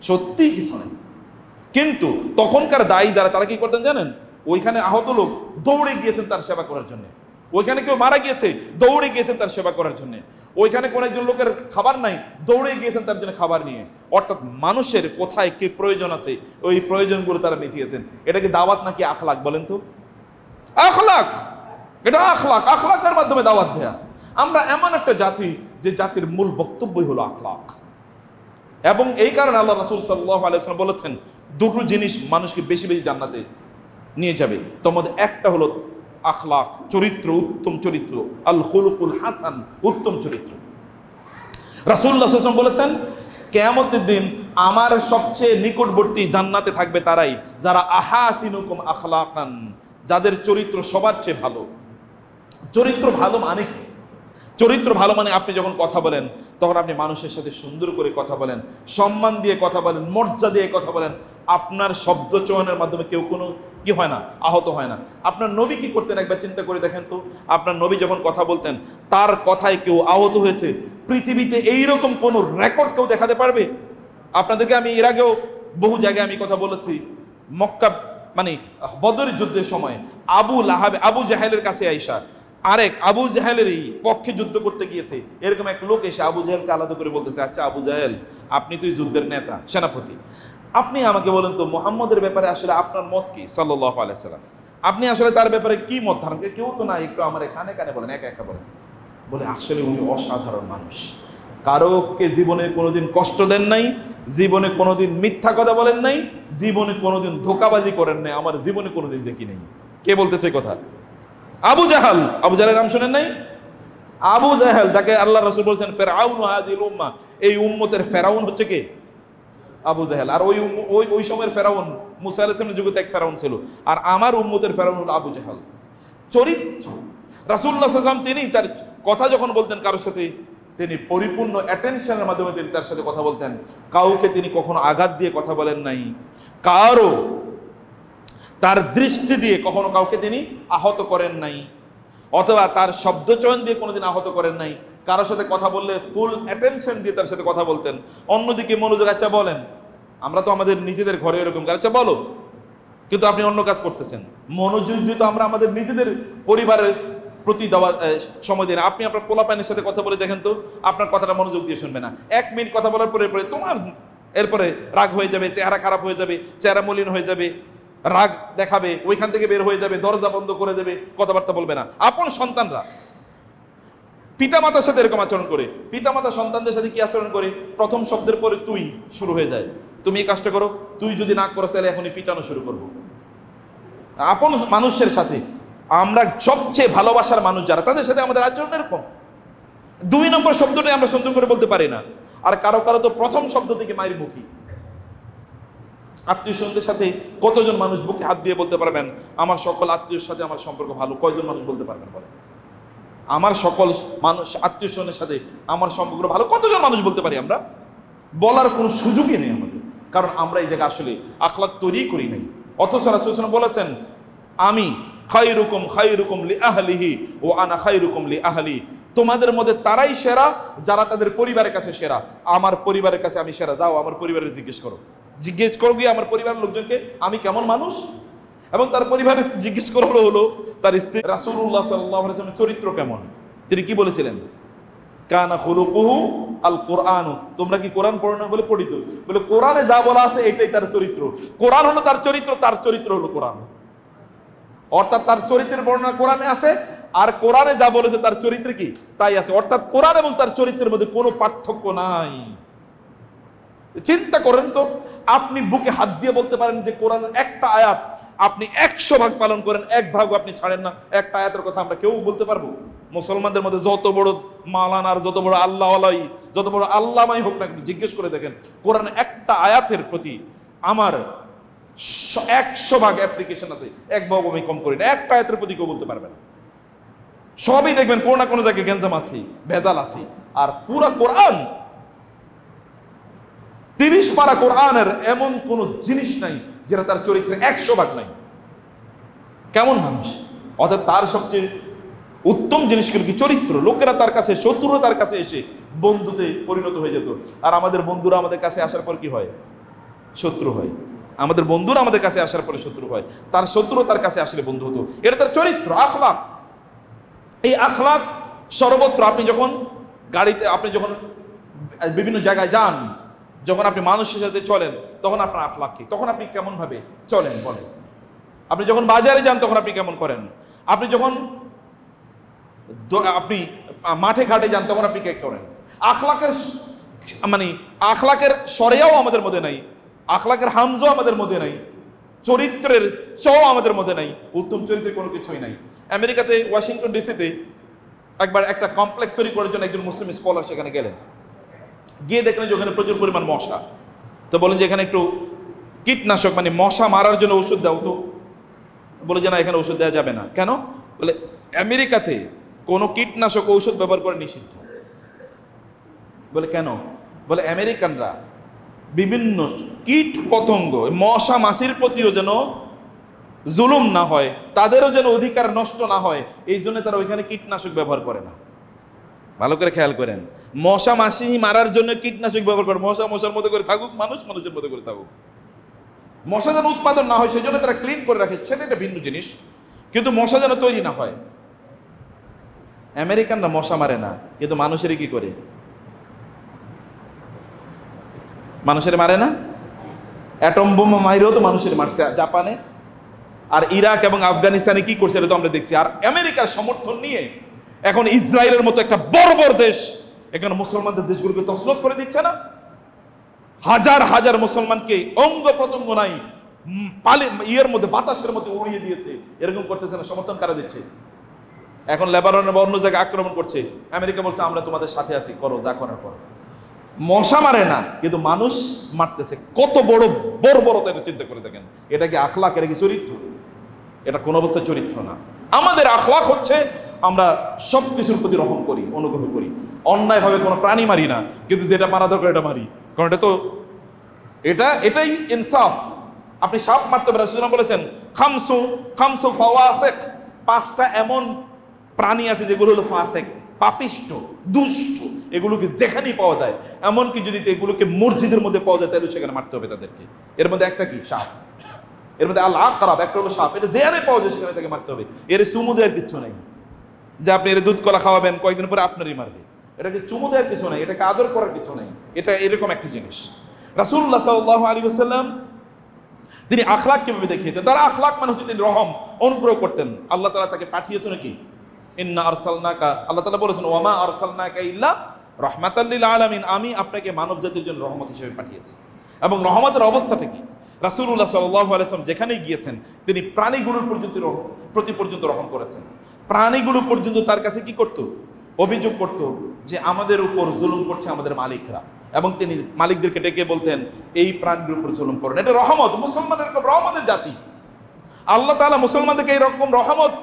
সত্যি কিছু নাই। কিন্তু তখনকার দায়ী যারা, তারা কি করতেন জানেন? ওইখানে আহত লোক দৌড়ে গিয়েছেন তার সেবা করার জন্য, ওইখানে কেউ মারা গিয়েছে দৌড়ে গিয়েছেন তার সেবা করার জন্য, ওইখানে কোন একজন লোকের খাবার নাই দৌড়ে গিয়েছেন তার জন্য খাবার নিয়ে। অর্থাৎ মানুষের কোথায় কি প্রয়োজন আছে ওই প্রয়োজনগুলো তারা মিটিয়েছেন। এটা কি দাওয়াত নাকি আখলাক বলেন তো? আখলাক, এটা আখলাক, আখলাকের মাধ্যমে দাওয়াত দেয়া। আমরা এমন একটা জাতি যে জাতির মূল বক্তব্যই হলো আখলাক। এবং এই কারণে আল্লাহ রাসূল সাল্লাল্লাহু আলাইহি ওয়াসাল্লাম বলেছেন 2টো জিনিস মানুষকে বেশি বেশি জান্নাতে নিয়ে যাবে, তার মধ্যে একটা হলো আখলাক, চরিত্র, উত্তম চরিত্র, আল খুলুকুল হাসান, উত্তম চরিত্র। রাসূলুল্লাহ সাল্লাল্লাহু আলাইহি ওয়াসাল্লাম বলেছেন কিয়ামতের দিন আমার সবচেয়ে নিকটবর্তী জান্নাতে থাকবে তারাই যারা আহাসিনুকুম আখলাকান, যাদের চরিত্র সবার চেয়ে ভালো। চরিত্র ভালো মানে কি? চরিত্র ভালো মানে আপনি যখন কথা বলেন তখন আপনি মানুষের সাথে সুন্দর করে কথা বলেন, সম্মান দিয়ে কথা বলেন, মর্যাদা দিয়ে কথা বলেন। আপনার শব্দ চয়নের মাধ্যমে কেউ কোনো কি হয় না, আহত হয় না। আপনার নবী কি করতেন একবার চিন্তা করে দেখেন তো। আপনার নবী যখন কথা বলতেন তার কথায় কেউ আহত হয়েছে, পৃথিবীতে এইরকম কোনো রেকর্ড কেউ দেখাতে পারবে? আপনাদেরকে আমি এর আগেও বহু জায়গায় আমি কথা বলেছি, মক্কা মানে বদরের যুদ্ধের সময় আবু জাহেলের কাছে আইসা আরেক আবু জাহেলেরই পক্ষে যুদ্ধ করতে গিয়েছে, এরকম এক লোক এসে আবু জাহেলকে আলাদা করে বলতেছে, আচ্ছা আবু জাহেল, আপনি তো যুদ্ধের নেতা, সেনাপতি, আপনি আমাকে বলেন তো মুহাম্মদের ব্যাপারে আসলে আপনার মত কি সাল্লাল্লাহু আলাইহি সাল্লাম, আপনি আসলে তার ব্যাপারে কি মত ধারণ করেন? কেউ তো না, একটু আমার কানে কানে বলেন, একা একা বলেন। বলে আসলে উনি অসাধারণ মানুষ, কারোকে জীবনে কোনোদিন কষ্ট দেন নাই, জীবনে কোনোদিন মিথ্যা কথা বলেন নাই, জীবনে কোনোদিন ধোঁকাবাজি করেন নাই, আমার জীবনে কোনোদিন দেখি নাই। কে বলতেছে কথা? আবু জাহাল। আবু জাহালের নাম শুনেন নাই? আবু জাহাল, যাকে আল্লাহ রাসূল বলেছেন ফিরআউন হাযিল উম্মাহ, এই উম্মতের ফেরাউন হচ্ছে কে? আবু জাহাল। আর ওই সময়ের ফেরাউন মুসা আলাইহিস সালামের যুগে এক ফেরাউন ছিল, আর আমার উম্মতের ফেরাউন হলো আবু জাহাল। চরিত্র রাসূলুল্লাহ সাল্লাল্লাহু আলাইহি ওয়াসাল্লাম তিনি তার কথা যখন বলতেন কারোর সাথে, তিনি পরিপূর্ণ অ্যাটেনশনের মাধ্যমে তিনি তার সাথে কথা বলতেন। কাউকে তিনি কখনো আঘাত দিয়ে কথা বলেন নাই, কারো তার দৃষ্টি দিয়ে কখনো কাউকে তিনি আহত করেন নাই, অথবা তার শব্দচয়ন দিয়ে কোনোদিন আহত করেন নাই। কারোর সাথে কথা বললে ফুল অ্যাটেনশন দিয়ে তার সাথে কথা বলতেন। অন্যদিকে মনোযোগ, আচ্ছা বলেন, আমরা তো আমাদের নিজেদের ঘরে এরকম, আচ্ছা বলো, কিন্তু আপনি অন্য কাজ করতেছেন। মনোযোগ দিয়ে তো আমরা আমাদের নিজেদের পরিবারের প্রতি দেওয়া সময় দিন। আপনি আপনার পোলাপাইনের সাথে কথা বলে দেখেন তো, আপনার কথাটা মনোযোগ দিয়ে শুনবে না। 1 মিনিট কথা বলার পরে তোমার এরপরে রাগ হয়ে যাবে, চেহারা খারাপ হয়ে যাবে, চেহারা মলিন হয়ে যাবে, রাগ দেখাবে, ওইখান থেকে বের হয়ে যাবে, দরজা বন্ধ করে দেবে, কথাবার্তা বলবে না। আপন সন্তানরা পিতামাতার সাথে এরকম আচরণ করে, পিতামাতা সন্তানদের সাথে কি আচরণ করে? প্রথম শব্দের পরে তুই শুরু হয়ে যায়। তুমি এই কাজটা করো, তুই যদি না করো তাহলে এখনই পিটানো শুরু করবো। আপন মানুষের সাথে আমরা সবচেয়ে ভালোবাসার মানুষ যারা, তাদের সাথে আমাদের আচরণ এরকম। 2 নম্বর শব্দটাই আমরা সুন্দর করে বলতে পারি না। আর কারো কারো তো প্রথম শব্দ থেকে মায়ের মুখী। আত্মীয় স্বজনদের সাথে কতজন মানুষ বুকে হাত দিয়ে বলতে পারবেন আমার সকল আত্মীয়ের সাথে আমার সম্পর্ক ভালো? কয়জন মানুষ বলতে পারবেন বলেন? আমার সকল মানুষ আত্মীয় স্বজনের সাথে আমার সম্পর্ক ভালো, কতজন মানুষ বলতে পারি? আমরা বলার কোনো সুযোগই নেই আমাদের, কারণ আমরা এই জায়গায় আসলে আখলাক তৈরি করি নাই। অথচ রাসূল সাল্লাল্লাহু আলাইহি ওয়াসাল্লাম বলেছেন, আমি খায়রুকুম খায়রুকুম লিআহলিহি ওয়া আনা খায়রুকুম লিআহলি। তোমাদের মধ্যে তারাই সেরা যারা তাদের পরিবারের কাছে সেরা, আমার পরিবারের কাছে আমি সেরা। যাও আমার পরিবারের জিজ্ঞেস করো গিয়ে আমার পরিবারের লোকজনকে আমি কেমন মানুষ, এবং তার পরিবারের জিজ্ঞেস হলো তার স্ত্রী রাসূলুল্লাহ সাল্লাল্লাহু আলাইহি ওয়াসাল্লামের চরিত্র কেমন। তিনি কি বলেছিলেন? কানা খুলুকুহু আল কোরআন। তোমরা কি কোরআন পড়ো না? বলে পড়ি তো। বলে কোরআনে যা বলা আছে এটাই তার চরিত্র। কোরআন হলো তার চরিত্র, তার চরিত্র হলো কোরআন। অর্থাৎ তার চরিত্রের বর্ণনা কোরআনে আছে, আর কোরআনে যা বলেছে তার চরিত্রে কি তাই আছে। অর্থাৎ কোরআন এবং তার চরিত্রের মধ্যে কোনো পার্থক্য নাই। চিন্তা করেন তো, আপনি বুকে হাত দিয়ে বলতে পারেন যে কোরআনের একটা আয়াত আপনি 100 ভাগ পালন করেন, 1 ভাগও আপনি ছাড়েন না। একটা আয়াতের কথা আমরা কেউ বলতে পারবো? মুসলমানদের মধ্যে যত বড় মাওলানার, যত বড় আল্লাহওয়ালাই, যত বড় আল্লামাই হোক না, জিজ্ঞেস করে দেখেন কোরআনের একটা আয়াতের প্রতি আমার 100 ভাগ অ্যাপ্লিকেশন আছে, 1 ভাগ আমি কম করি না। একটা আয়াতের প্রতি কেউ বলতে পারবে না। সবই দেখবেন কোনো না কোনো জায়গায় গেঞ্জাম আছে, ভেজাল আছে। আর পুরা কোরআন 30 পারা কোরআনের এমন কোন জিনিস নাই যেটা তার চরিত্রে 100 ভাগ নাই। কেমন মানুষ! অর্থাৎ তার সবচেয়ে উত্তম জিনিসগুলো কি? চরিত্র। লোকেরা তার কাছে, শত্রুরা তার কাছে এসে বন্ধুতে পরিণত হয়ে যেত, আর আমাদের বন্ধুরা আমাদের কাছে আসার পর কি হয়? শত্রু হয়। আমাদের বন্ধুরা আমাদের কাছে আসার পরে শত্রু হয়, তার শত্রু তার কাছে আসলে বন্ধু হতো। এটা তার চরিত্র, আখলাক। এই আখলাক সর্বত্র। আপনি যখন গাড়িতে, আপনি যখন বিভিন্ন জায়গায় যান, যখন আপনি মানুষের সাথে চলেন, তখন আপনার আখলাক কি? তখন আপনি কেমন ভাবে চলেন বলেন? আপনি যখন বাজারে যান তখন আপনি কেমন করেন? আপনি যখন আপনি মাঠে ঘাটে যান তখন আপনি কে করেন? আখলাকের মানে আখলাকের সরেয়াও আমাদের মধ্যে নাই, আখলাকের হামজও আমাদের মধ্যে নাই, চরিত্রের চও আমাদের মধ্যে নাই, উত্তম চরিত্রের কোনো কিছুই নাই। আমেরিকাতে ওয়াশিংটন ডিসিতে একবার একটা কমপ্লেক্স তৈরি করার জন্য একজন মুসলিম স্কলার সেখানে গেলেন। গিয়ে দেখলেন যে ওখানে প্রচুর পরিমাণ মশা। তো বলেন যে এখানে একটু কীটনাশক, মানে মশা মারার জন্য ওষুধ দাও তো। বলে যে না, এখানে ওষুধ দেওয়া যাবে না। কেন? বলে আমেরিকাতে কোনো কীটনাশক ঔষধ ব্যবহার করে নিষিদ্ধ। বলে কেন? বলে আমেরিকানরা বিভিন্ন কীট পতঙ্গ, মশা মাছির প্রতিও যেন জুলুম না হয়, তাদেরও যেন অধিকার নষ্ট না হয়, এই জন্য তারা ওইখানে কীটনাশক ব্যবহার করে না। ভালো করে খেয়াল করেন, মশা মাছি মারার জন্য কীটনাশক ব্যবহার করে। মশা মশার মতো করে থাকুক, মানুষ মানুষের মতো করে থাকুক, মশা যেন উৎপাদন না হয় সেই জন্য তারা ক্লিন করে রাখে, সেটা একটা ভিন্ন জিনিস। কিন্তু মশা যেন তৈরি না হয়। আমেরিকানরা মশা মারে না, কিন্তু মানুষেরই কি করে? মানুষের মারে না? অ্যাটম বোমা মাইরেও তো মানুষের মারছে জাপানে, আর ইরাক এবং আফগানিস্তানে কি করছে এটা তো আমরা দেখছি। আর আমেরিকার সমর্থন নিয়ে এখন ইসরায়েলের মতো একটা বর্বর দেশ এখানে মুসলমানদের দেশগুলোকে তছনছ করে দিচ্ছে না? হাজার হাজার মুসলমানকে অঙ্গ প্রত্যঙ্গ নাই ইয়ের মধ্যে, বাতাসের মধ্যে উড়িয়ে দিয়েছে। এরকম করতেছে না? সমর্থন কারা দিচ্ছে? এখন লেবাননে বা অন্য জায়গায় আক্রমণ করছে, আমেরিকা বলছে আমরা তোমাদের সাথে আছি, করো যা করার করো। মশা মারে না, কিন্তু মানুষ মারতেছে। কত বড় বর্বরতা! এটা চিন্তা করে দেখেন। এটা কি আখলাক? এটা কি চরিত্র? এটা কোন অবস্থায় চরিত্র না। আমাদের আখলাক হচ্ছে আমরা সব কিছুর প্রতি রহম করি, অনুগ্রহ করি, অন্যায়ভাবে কোনো প্রাণী মারি না, কিন্তু যেটা মারা দরকার এটা মারি, কারণ এটাই ইনসাফ। আপনি সাপ মারতে পারেন, রাসূলুল্লাহ বলেছেন খামসু ফাওয়াসিক, 5টা এমন প্রাণী আছে যেগুলো হলো ফাসিক, পাপিষ্ট, দুষ্ট, এগুলোকে যেখানেই পাওয়া যায়, এমনকি যদি এগুলোকে মসজিদের মধ্যে পাওয়া যায় তাহলে সেখানে মারতে হবে তাদেরকে। এর মধ্যে একটা কি? সাপ। এর মধ্যে আল আকরাব, একটা হলো সাপ। এটা যেখানে পাওয়া যায় সেখানে তাকে মারতে হবে। এর চুমু দেওয়ার কিছু নেই যে আপনি এর দুধ কলা খাওয়াবেন, কয়েকদিন পরে আপনারই মারবে। এটাকে চুমু দেওয়ার কিছু নেই, এটাকে আদর করার কিছু নেই। এটা এরকম একটা জিনিস। রাসূলুল্লাহ সাল্লাল্লাহু আলাইহি ওয়াসাল্লাম তিনি আখলাক কিভাবে দেখিয়েছেন? তারা আখলাক মানে হচ্ছে তিনি রহম, অনুগ্রহ করতেন। আল্লাহ তাআলা তাকে পাঠিয়েছেন কি? ইন্না আরসালনাকা, আল্লাহ তাআলা বলেছেন ওয়ামা আরসালনাকা ইল্লা রাহমাতাল লিল আলামিন, আমি আপনাকে মানব জাতির জন্য রহমত হিসেবে পাঠিয়েছি। এবং রহমতের অবস্থাটা কি? রাসূলুল্লাহ সাল্লাল্লাহু আলাইহি ওয়াসাল্লাম যেখানেই গিয়েছেন তিনি প্রাণীগুলোর প্রতি পর্যন্ত রহম করেছেন। প্রাণীগুলো পর্যন্ত তার কাছে কি করত? অভিযোগ করত যে আমাদের উপর জুলুম করছে আমাদের মালিকরা, এবং তিনি মালিকদেরকে ডেকে বলতেন এই প্রাণীর উপর জুলুম করেন। এটা রহমত। মুসলমানের এরকম রহমতের জাতি। আল্লাহ তাআলা মুসলমানদেরকে এইরকম রহমত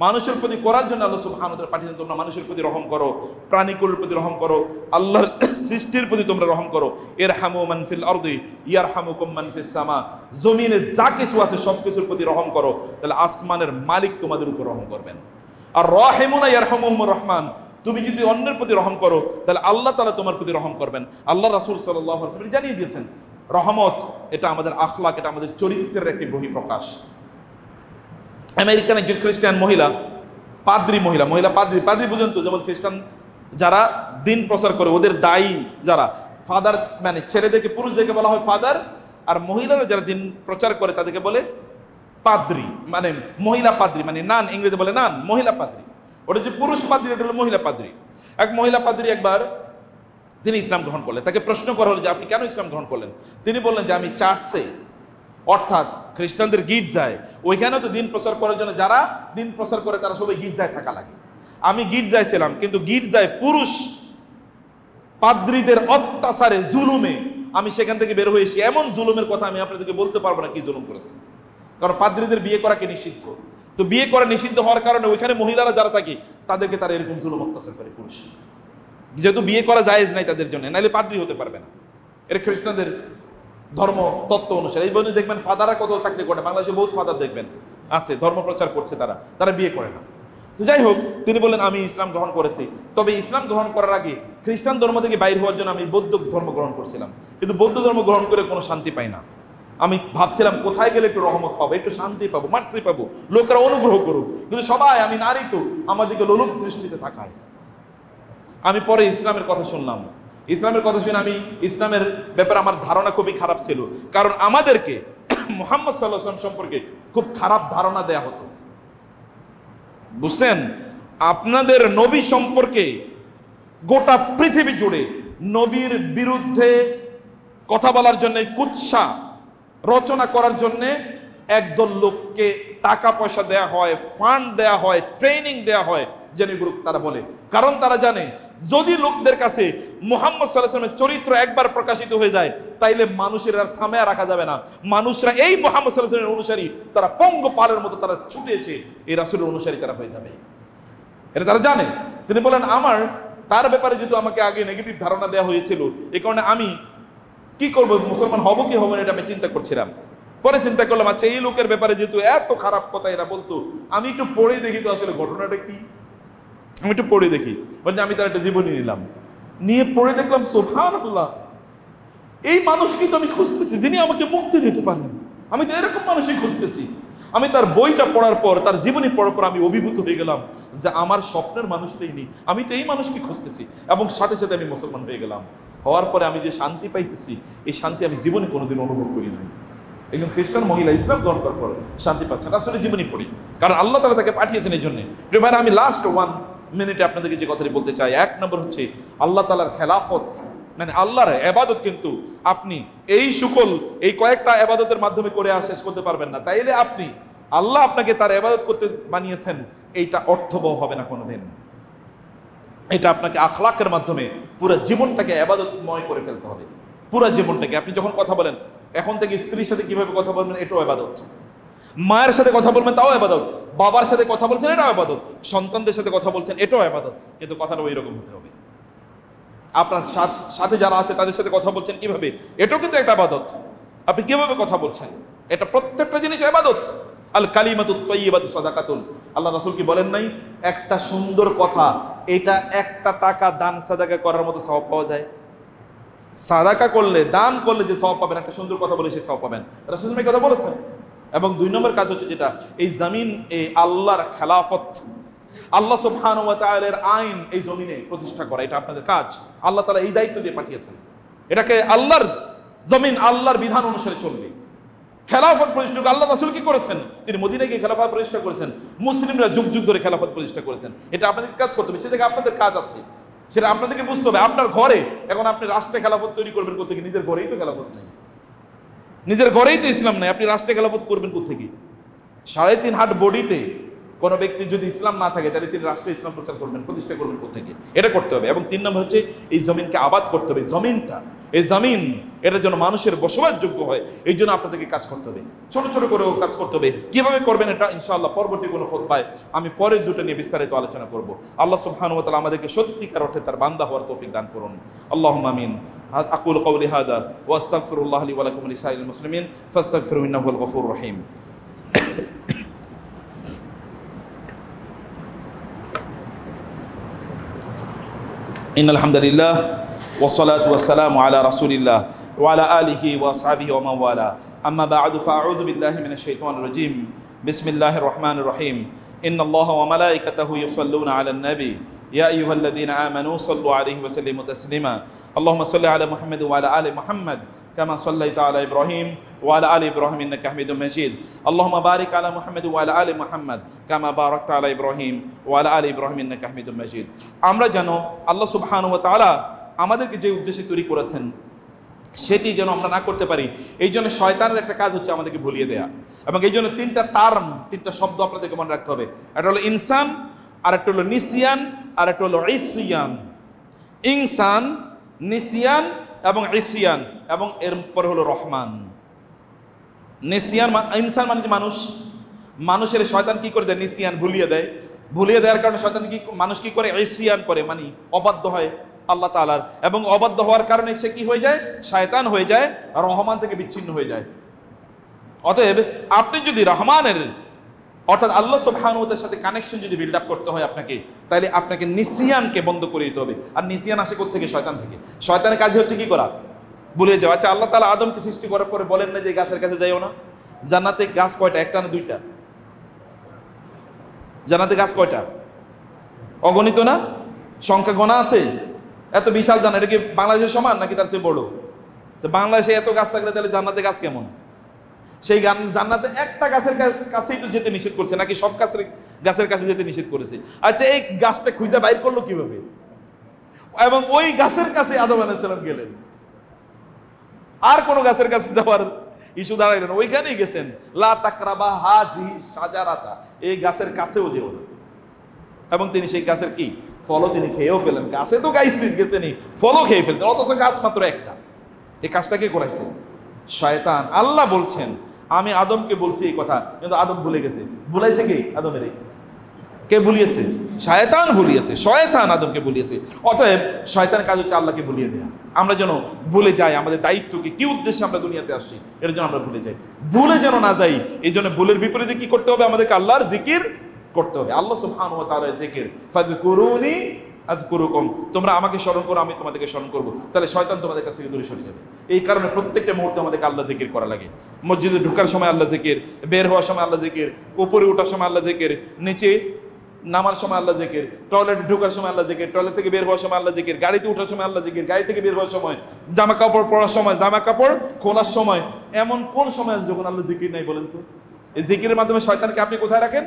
মানুষের প্রতি করার জন্য আল্লাহ সুবহানাহু ওয়া তাআলা পাঠিয়েছেন। তোমরা মানুষের প্রতি রহম করো, প্রাণীকুলের প্রতি রহম করো, আল্লাহর সৃষ্টির প্রতি তোমরা রহম করো। ইরহামু মান ফিল আরদি ইয়ারহামুকুম মান ফিস সামা, জমিনে যা কিছু আছে সব কিছুর প্রতি রহম করো, তাহলে আসমানের মালিক তোমাদের উপর রহম করবেন। আর রাহিমুনা ইয়ারহামুহুমুর রহমান, তুমি যদি অন্যের প্রতি রহম করো তাহলে আল্লাহ তাআলা তোমার প্রতি রহম করবেন। আল্লাহ রাসূল সাল্লাল্লাহু আলাইহি ওয়াসাল্লাম জানিয়ে দিয়েছেন রহমত এটা আমাদের আখলাক, এটা আমাদের চরিত্রের একটি বহিঃপ্রকাশ। আমেরিকান একজন খ্রিস্টান মহিলা, পাদ্রী বুঝেন তো, যেমন খ্রিস্টান যারা দিন প্রচার করে ওদের দায়ী যারা, ফাদার মানে ছেলেদেরকে, পুরুষদেরকে বলা হয় ফাদার, আর মহিলারা যারা দিন প্রচার করে তাদেরকে বলে পাদ্রী, মানে মহিলা পাদ্রী, মানে নান, ইংরেজি বলে নান, মহিলা পাদ্রী। ওটা যে পুরুষ পাদ্রী, এটা হলো মহিলা পাদ্রী। এক মহিলা পাদ্রী একবার তিনি ইসলাম গ্রহণ করলেন। তাকে প্রশ্ন করা হলো যে আপনি কেন ইসলাম গ্রহণ করলেন? তিনি বললেন যে আমি চার্চে, অর্থাৎ খ্রিস্টানদের গির্জায়, ওইখানে তো দিন প্রচার করার জন্য যারা দিন প্রচার করে তারা সবাই গির্জায় থাকা লাগে। আমি গির্জায় ছিলাম, কিন্তু গির্জায় পুরুষ পাদ্রীদের অত্যাচারে, জুলুমে আমি সেখান থেকে বের হয়ে এসে এমন জুলুমের কথা আমি আপনাদেরকে বলতে পারবো না কি জুলুম করেছে। কারণ পাদ্রীদের বিয়ে করাকে নিষিদ্ধ, তো বিয়ে করা নিষিদ্ধ হওয়ার কারণে ওইখানে মহিলারা যারা থাকে তাদেরকে তারা এরকম জুলুম অত্যাচার করে। পুরুষ যেহেতু বিয়ে করা জায়েজ নাই তাদের জন্য, নাহলে পাদ্রী হতে পারবে না। এটা খ্রিস্টানদের ধর্ম তত্ত্ব অনুসারে। এই বন্ধু দেখবেন ফাদাররা কত চাকরি করে, বাংলাদেশে বহুত ফাদার দেখবেন আছে, ধর্ম প্রচার করছে, তারা বিয়ে করে না। তো যাই হোক, তিনি বললেন আমি ইসলাম গ্রহণ করেছি, তবে ইসলাম গ্রহণ করার আগে খ্রিস্টান ধর্ম থেকে বাইর হওয়ার জন্য আমি বৌদ্ধ ধর্ম গ্রহণ করছিলাম, কিন্তু বৌদ্ধ ধর্ম গ্রহণ করে কোনো শান্তি পাই না। আমি ভাবছিলাম কোথায় গেলে একটু রহমত পাবো, একটু শান্তি পাবো, মার্সি পাবো, লোকেরা অনুগ্রহ করুক, কিন্তু সবাই, আমি নারী তো, আমাদেরকে লোলুপ দৃষ্টিতে তাকায়। আমি পরে ইসলামের কথা শুনলাম। ইসলামের কথা শুনে আমি ইসলামের ব্যাপারে আমার ধারণা খুবই খারাপ ছিল, কারণ আমাদেরকে মুহাম্মদ সাল্লাল্লাহু আলাইহি ওয়াসাল্লাম সম্পর্কে খুব খারাপ ধারণা দেয়া হতো। বুঝছেন? আপনাদের নবী সম্পর্কে গোটা পৃথিবী জুড়ে নবীর বিরুদ্ধে কথা বলার জন্য, কুৎসা রচনা করার জন্য একদল লোককে টাকা পয়সা দেয়া হয়, ফান্ড দেয়া হয়, ট্রেনিং দেয়া হয় যেন এগুলো তারা বলে। কারণ তারা জানে যদি লোকদের কাছে মুহাম্মদ সাল্লাল্লাহু আলাইহি ওয়াসাল্লামের চরিত্র একবার প্রকাশিত হয়ে যায় তাইলে মানুষের আর থামে রাখা যাবে না। মানুষরা এই মুহাম্মদ সাল্লাল্লাহু আলাইহি ওয়াসাল্লামের অনুসারী, তারা পঙ্গপালের মতো তারা ছুটে এসে এই রাসূলের অনুসারী তারা হয়ে যাবে। এটা তারা জানে। তিনি বলেন তার ব্যাপারে যেহেতু আমাকে আগে নেগেটিভ ধারণা দেওয়া হয়েছিল, এই কারণে আমি কি করব, মুসলমান হব কি হব না এটা আমি চিন্তা করছিলাম। পরে চিন্তা করলাম আচ্ছা এই লোকের ব্যাপারে যেহেতু এত খারাপ কথা এরা বলতো, আমি একটু পড়ে দেখি তো আসলে ঘটনাটা কি। আমি একটু পড়ে দেখি, বলছি আমি তার একটা জীবনী নিলাম, নিয়ে পড়ে দেখলাম সুবহানাল্লাহ, এই মানুষকে তো আমি খুঁজতেছি যিনি আমাকে মুক্তি দিতে পারেন। আমি তো এরকম মানুষই খুঁজতেছি। আমি তার বইটা পড়ার পর, তার জীবনী পড়ার পর আমি অভিভূত হয়ে গেলাম যে আমার স্বপ্নের মানুষটাই নেই, আমি তো এই মানুষকে খুঁজতেছি। এবং সাথে সাথে আমি মুসলমান হয়ে গেলাম। হওয়ার পরে আমি যে শান্তি পাইতেছি, এই শান্তি আমি জীবনে কোনোদিন অনুভব করি নাই। একজন খ্রিস্টান মহিলা ইসলাম গ্রহণ করার পর শান্তি পাচ্ছেন, আসলে জীবনী পড়ি, কারণ আল্লাহ তাআলা তাকে পাঠিয়েছেন এই জন্যে। এবার আমি লাস্ট ওয়ান মিনিটে আপনাদেরকে যে কথাটি বলতে চাই, এক নম্বর হচ্ছে আল্লাহ তাআলার খেলাফত, মানে আল্লাহর ইবাদত কিন্তু আপনি এই কয়েকটা ইবাদতের মাধ্যমে করে শেষ করতে পারবেন না। তাইলে আল্লাহ আপনাকে তার ইবাদত করতে বানিয়েছেন, এইটা অর্থবহ হবে না কোনোদিন। এটা আপনাকে আখলাকের মাধ্যমে পুরো জীবনটাকে ইবাদতময় করে ফেলতে হবে। পুরো জীবনটাকে আপনি যখন কথা বলেন, এখন থেকে স্ত্রীর সাথে কিভাবে কথা বলবেন এটাও ইবাদত, মায়ের সাথে কথা বলবেন তাও ইবাদত, বাবার সাথে কথা বলছেন এটাও ইবাদত, সন্তানদের সাথে কথা বলছেন এটাও ইবাদত। কিন্তু কথাটা ওই রকম হতে হবে। আপনার সাথে যারা আছে তাদের সাথে কথা বলছেন কিভাবে, এটাও কিন্তু একটা ইবাদত। আপনি কিভাবে কথা বলছেন, এটা প্রত্যেকটা জিনিস ইবাদত। আল কালিমাতুত তাইয়্যিবাতু সাদাকাতুন, আল্লাহ রাসূল কি বলেন নাই, একটা সুন্দর কথা এটা একটা টাকা দান সাদাকা করার মতো সওয়াব পাওয়া যায়। সাদাকা করলে, দান করলে যে সওয়াব পাবেন, একটা সুন্দর কথা বলে সেই সওয়াব পাবেন, রাসূল এই কথা বলেছেন। এবং 2 নম্বর কাজ হচ্ছে যেটা, এই জমিন এই আল্লাহর খেলাফত, আল্লাহ সুবহানাহু ওয়া তাআলার আইন এই জমিনে প্রতিষ্ঠা করা, এটা আপনাদের কাজ। আল্লাহ তাআলা এই দায়িত্ব দিয়ে পাঠিয়েছেন। এটাকে আল্লাহর জমিন, আল্লাহর বিধান অনুসারে চলবে। খেলাফত প্রতিষ্ঠা আল্লাহ রাসূল কি করেছেন, তিনি মদিনায় গিয়ে খেলাফত প্রতিষ্ঠা করেছেন। মুসলিমরা যুগ যুগ ধরে খেলাফত প্রতিষ্ঠা করেছেন। এটা আপনাদের কাজ করতে হবে, সে জায়গায় আপনাদের কাজ আছে, সেটা আপনাদেরকে বুঝতে হবে। আপনার ঘরে এখন আপনি রাষ্ট্রে খেলাফত তৈরি করবেন কোথেকে? নিজের ঘরেই তো খেলাফত নেই, নিজের ঘরেই তো ইসলাম নেই, আপনি রাষ্ট্রে খেলাফত করবেন কোথেকে? 3.5 হাত বডিতে কোনো ব্যক্তি যদি ইসলাম না থাকে, তাহলে তিনি রাষ্ট্রে ইসলাম প্রচার করবেন, প্রতিষ্ঠা করবেন কোথেকে? এটা করতে হবে। এবং 3 নম্বর হচ্ছে এই জমিনকে আবাদ করতে হবে। এই জমিন এটার জন্য মানুষের বসবাসযোগ্য হয়, এই জন্য আপনাদেরকে কাজ করতে হবে, ছোট ছোট করে কাজ করতে হবে। কিভাবে করবেন এটা ইনশাআল্লাহ পরবর্তী কোনো খুতবায় আমি পরের দুটো নিয়ে বিস্তারিত আলোচনা করব। আল্লাহ সুবহানাহু ওয়া তাআলা আমাদেরকে সত্যিকার অর্থে তার বান্দা হওয়ার তৌফিক দান করুন। আল্লাহুম্মা আমিন। আকুলু কওলি হাযা ওয়া আস্তাগফিরুল্লাহ লি ওয়া লাকুম ওয়া লিসাইরিল মুসলিমিন ফাস্তাগফিরুহু ইন্নাহু হুয়াল গফুরুর রহিম। ইন্নাল হামদুলিল্লাহ والصلاة والسلام على رسول الله وعلى آله وأصحابه ومن والاه أما بعد فأعوذ بالله من الشيطان الرجيم بسم الله الرحمن الرحيم إن الله وملائكته يصلون على النبي يا أيها الذين آمنوا صلوا عليه وسلموا تسليما اللهم صل على محمد وعلى آل محمد كما صليت على إبراهيم وعلى آل إبراهيم إنك حميد مجيد اللهم بارك على محمد وعلى آل محمد كما باركت على إبراهيم وعلى آل إبراهيم إنك حميد مجيد আমরা জানো আল্লাহ সুবহানাহু ওয়া তাআলা আমাদেরকে যে উদ্দেশ্যে তৈরি করেছেন সেটি যেন আমরা না করতে পারি, এই জন্য শয়তানের একটা কাজ হচ্ছে আমাদেরকে ভুলিয়ে দেয়া। এবং এই জন্য 3টা শব্দ আপনাদেরকে মনে রাখতে হবে। একটা হলো ইনসান, আর একটা হলো নিসিয়ান, আর একটা হলো ইসিয়ান। ইনসান, নিসিয়ান এবং ইসিয়ান, এবং এরপর হলো রহমান। নিসিয়ান ইনসান মানে যে মানুষের শয়তান কি করে দেয়? নিসিয়ান, ভুলিয়ে দেওয়ার কারণে শয়তান মানুষ কি করে? ইসিয়ান করে, মানে অবাধ্য হয় আল্লাহ তাআলার, এবং অবাধ্য হওয়ার কারণে সে কি হয়ে যায়? শয়তান হয়ে যায়, রহমান থেকে বিচ্ছিন্ন হয়ে যায়। অতএব আপনি যদি রহমানের অর্থাৎ আল্লাহ সুবহানাহু ওয়া তাআলার সাথে কানেকশন যদি বিল্ড আপ করতে হয় তাহলে আপনাকে নিসিয়ানকে বন্ধ করে দিতে হবে। আর নিসিয়ান আসে কোথা থেকে? শয়তান থেকে। শয়তানের কাজ হচ্ছে কি করা? ভুলিয়ে যাওয়া। আচ্ছা, আল্লাহ তাআলা আদমকে সৃষ্টি করার পরে বলেন না যে গাছের কাছে যাইও না? জান্নাতে গাছ কয়টা? একটা না দুইটা? জান্নাতে গাছ কয়টা? অগণিত না? সংখ্যা গোনা আছে? এত বিশাল জান্নাত, এটা কি বাংলাদেশের সমান নাকি তার চেয়ে বড়? তো বাংলাদেশে এত গাছ থাকলে তাহলে জান্নাতে গাছ কেমন? সেই জান্নাতে একটা গাছের কাছেই তো যেতে নিষেধ করছে, নাকি সব গাছের কাছে যেতে নিষেধ করেছে? আচ্ছা, এই গাছটা খুঁজে বাইর করলো কিভাবে? এবং ওই গাছের কাছে আদম আলাইহিস সালাম গেলেন, আর কোন গাছের কাছে যাওয়ার ইস্যু দাঁড়াইলেন, ওইখানেই গেছেন। লা তাকরাবা হাযিহি শাজারাতা, এই গাছের কাছেও যেও না। এবং তিনি সেই গাছের কি ফলও তিনি খেয়েও ফেলেন। গাছে তো গেছেনি, ফলও খেয়ে ফেলছেন, অথচ গাছ মাত্র একটা। এই কাজটা কে করাইছে? শয়তান। আল্লাহ বলছেন আমি আদমকে বলছি এই কথা, কিন্তু আদম ভুলে গেছে। ভুলাইছে কে? আদমের। কে ভুলিয়েছে? শয়তান ভুলিয়েছে। শয়তান আদমকে ভুলিয়েছে। অতএব শয়তানের কাজ হচ্ছে আল্লাহকে ভুলিয়ে দেয়া। আমরা যেন ভুলে যাই আমাদের দায়িত্বকে, কি উদ্দেশ্যে আমরা দুনিয়াতে আসছি, এর জন্য আমরা ভুলে যাই। ভুলে যেন না যাই, এই জন্য ভুলের বিপরীতে কি করতে হবে? আমাদেরকে আল্লাহর জিকির করতে হবে। আল্লাহ সুবহানাহু ওয়া তাআলার জিকির, ফাযকুরুনি আযকুরুকুম, তোমরা আমাকে স্মরণ করো, আমি তোমাদেরকে স্মরণ করব। তাহলে শয়তান তোমাদের কাছ থেকে দূরে সরে যাবে। এই কারণে প্রত্যেকটা মুহূর্তে আমাদেরকে আল্লাহ জিকির করা লাগে। মসজিদে ঢোকার সময় আল্লাহ জিকির, বের হওয়ার সময় আল্লাহ জিকির, উপরে ওঠার সময় আল্লাহ জিকির, নিচে নামার সময় আল্লাহ জিকির, টয়লেট ঢোকার সময় আল্লাহ জিকির, টয়লেট থেকে বের হওয়ার সময় আল্লাহ জিকির, গাড়িতে ওঠার সময় আল্লাহ জিকির, গাড়ি থেকে বের হওয়ার সময়, জামা কাপড় পরার সময়, জামা কাপড় খোলার সময়। এমন কোন সময় আছে যখন আল্লাহ জিকির নাই বলেন তো? এই জিকিরের মাধ্যমে শয়তানকে আপনি কোথায় রাখেন?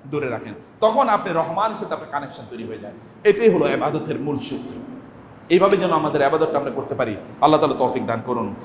দূরে রাখেন, তখন আপনি রহমানের সাথে আপনার কানেকশন তৈরি হয়ে যায়। এটাই হলো ইবাদতের মূল সূত্র। এইভাবে যেন আমাদের ইবাদতটা আমরা করতে পারি। আল্লাহ তাআলা তৌফিক দান করুন।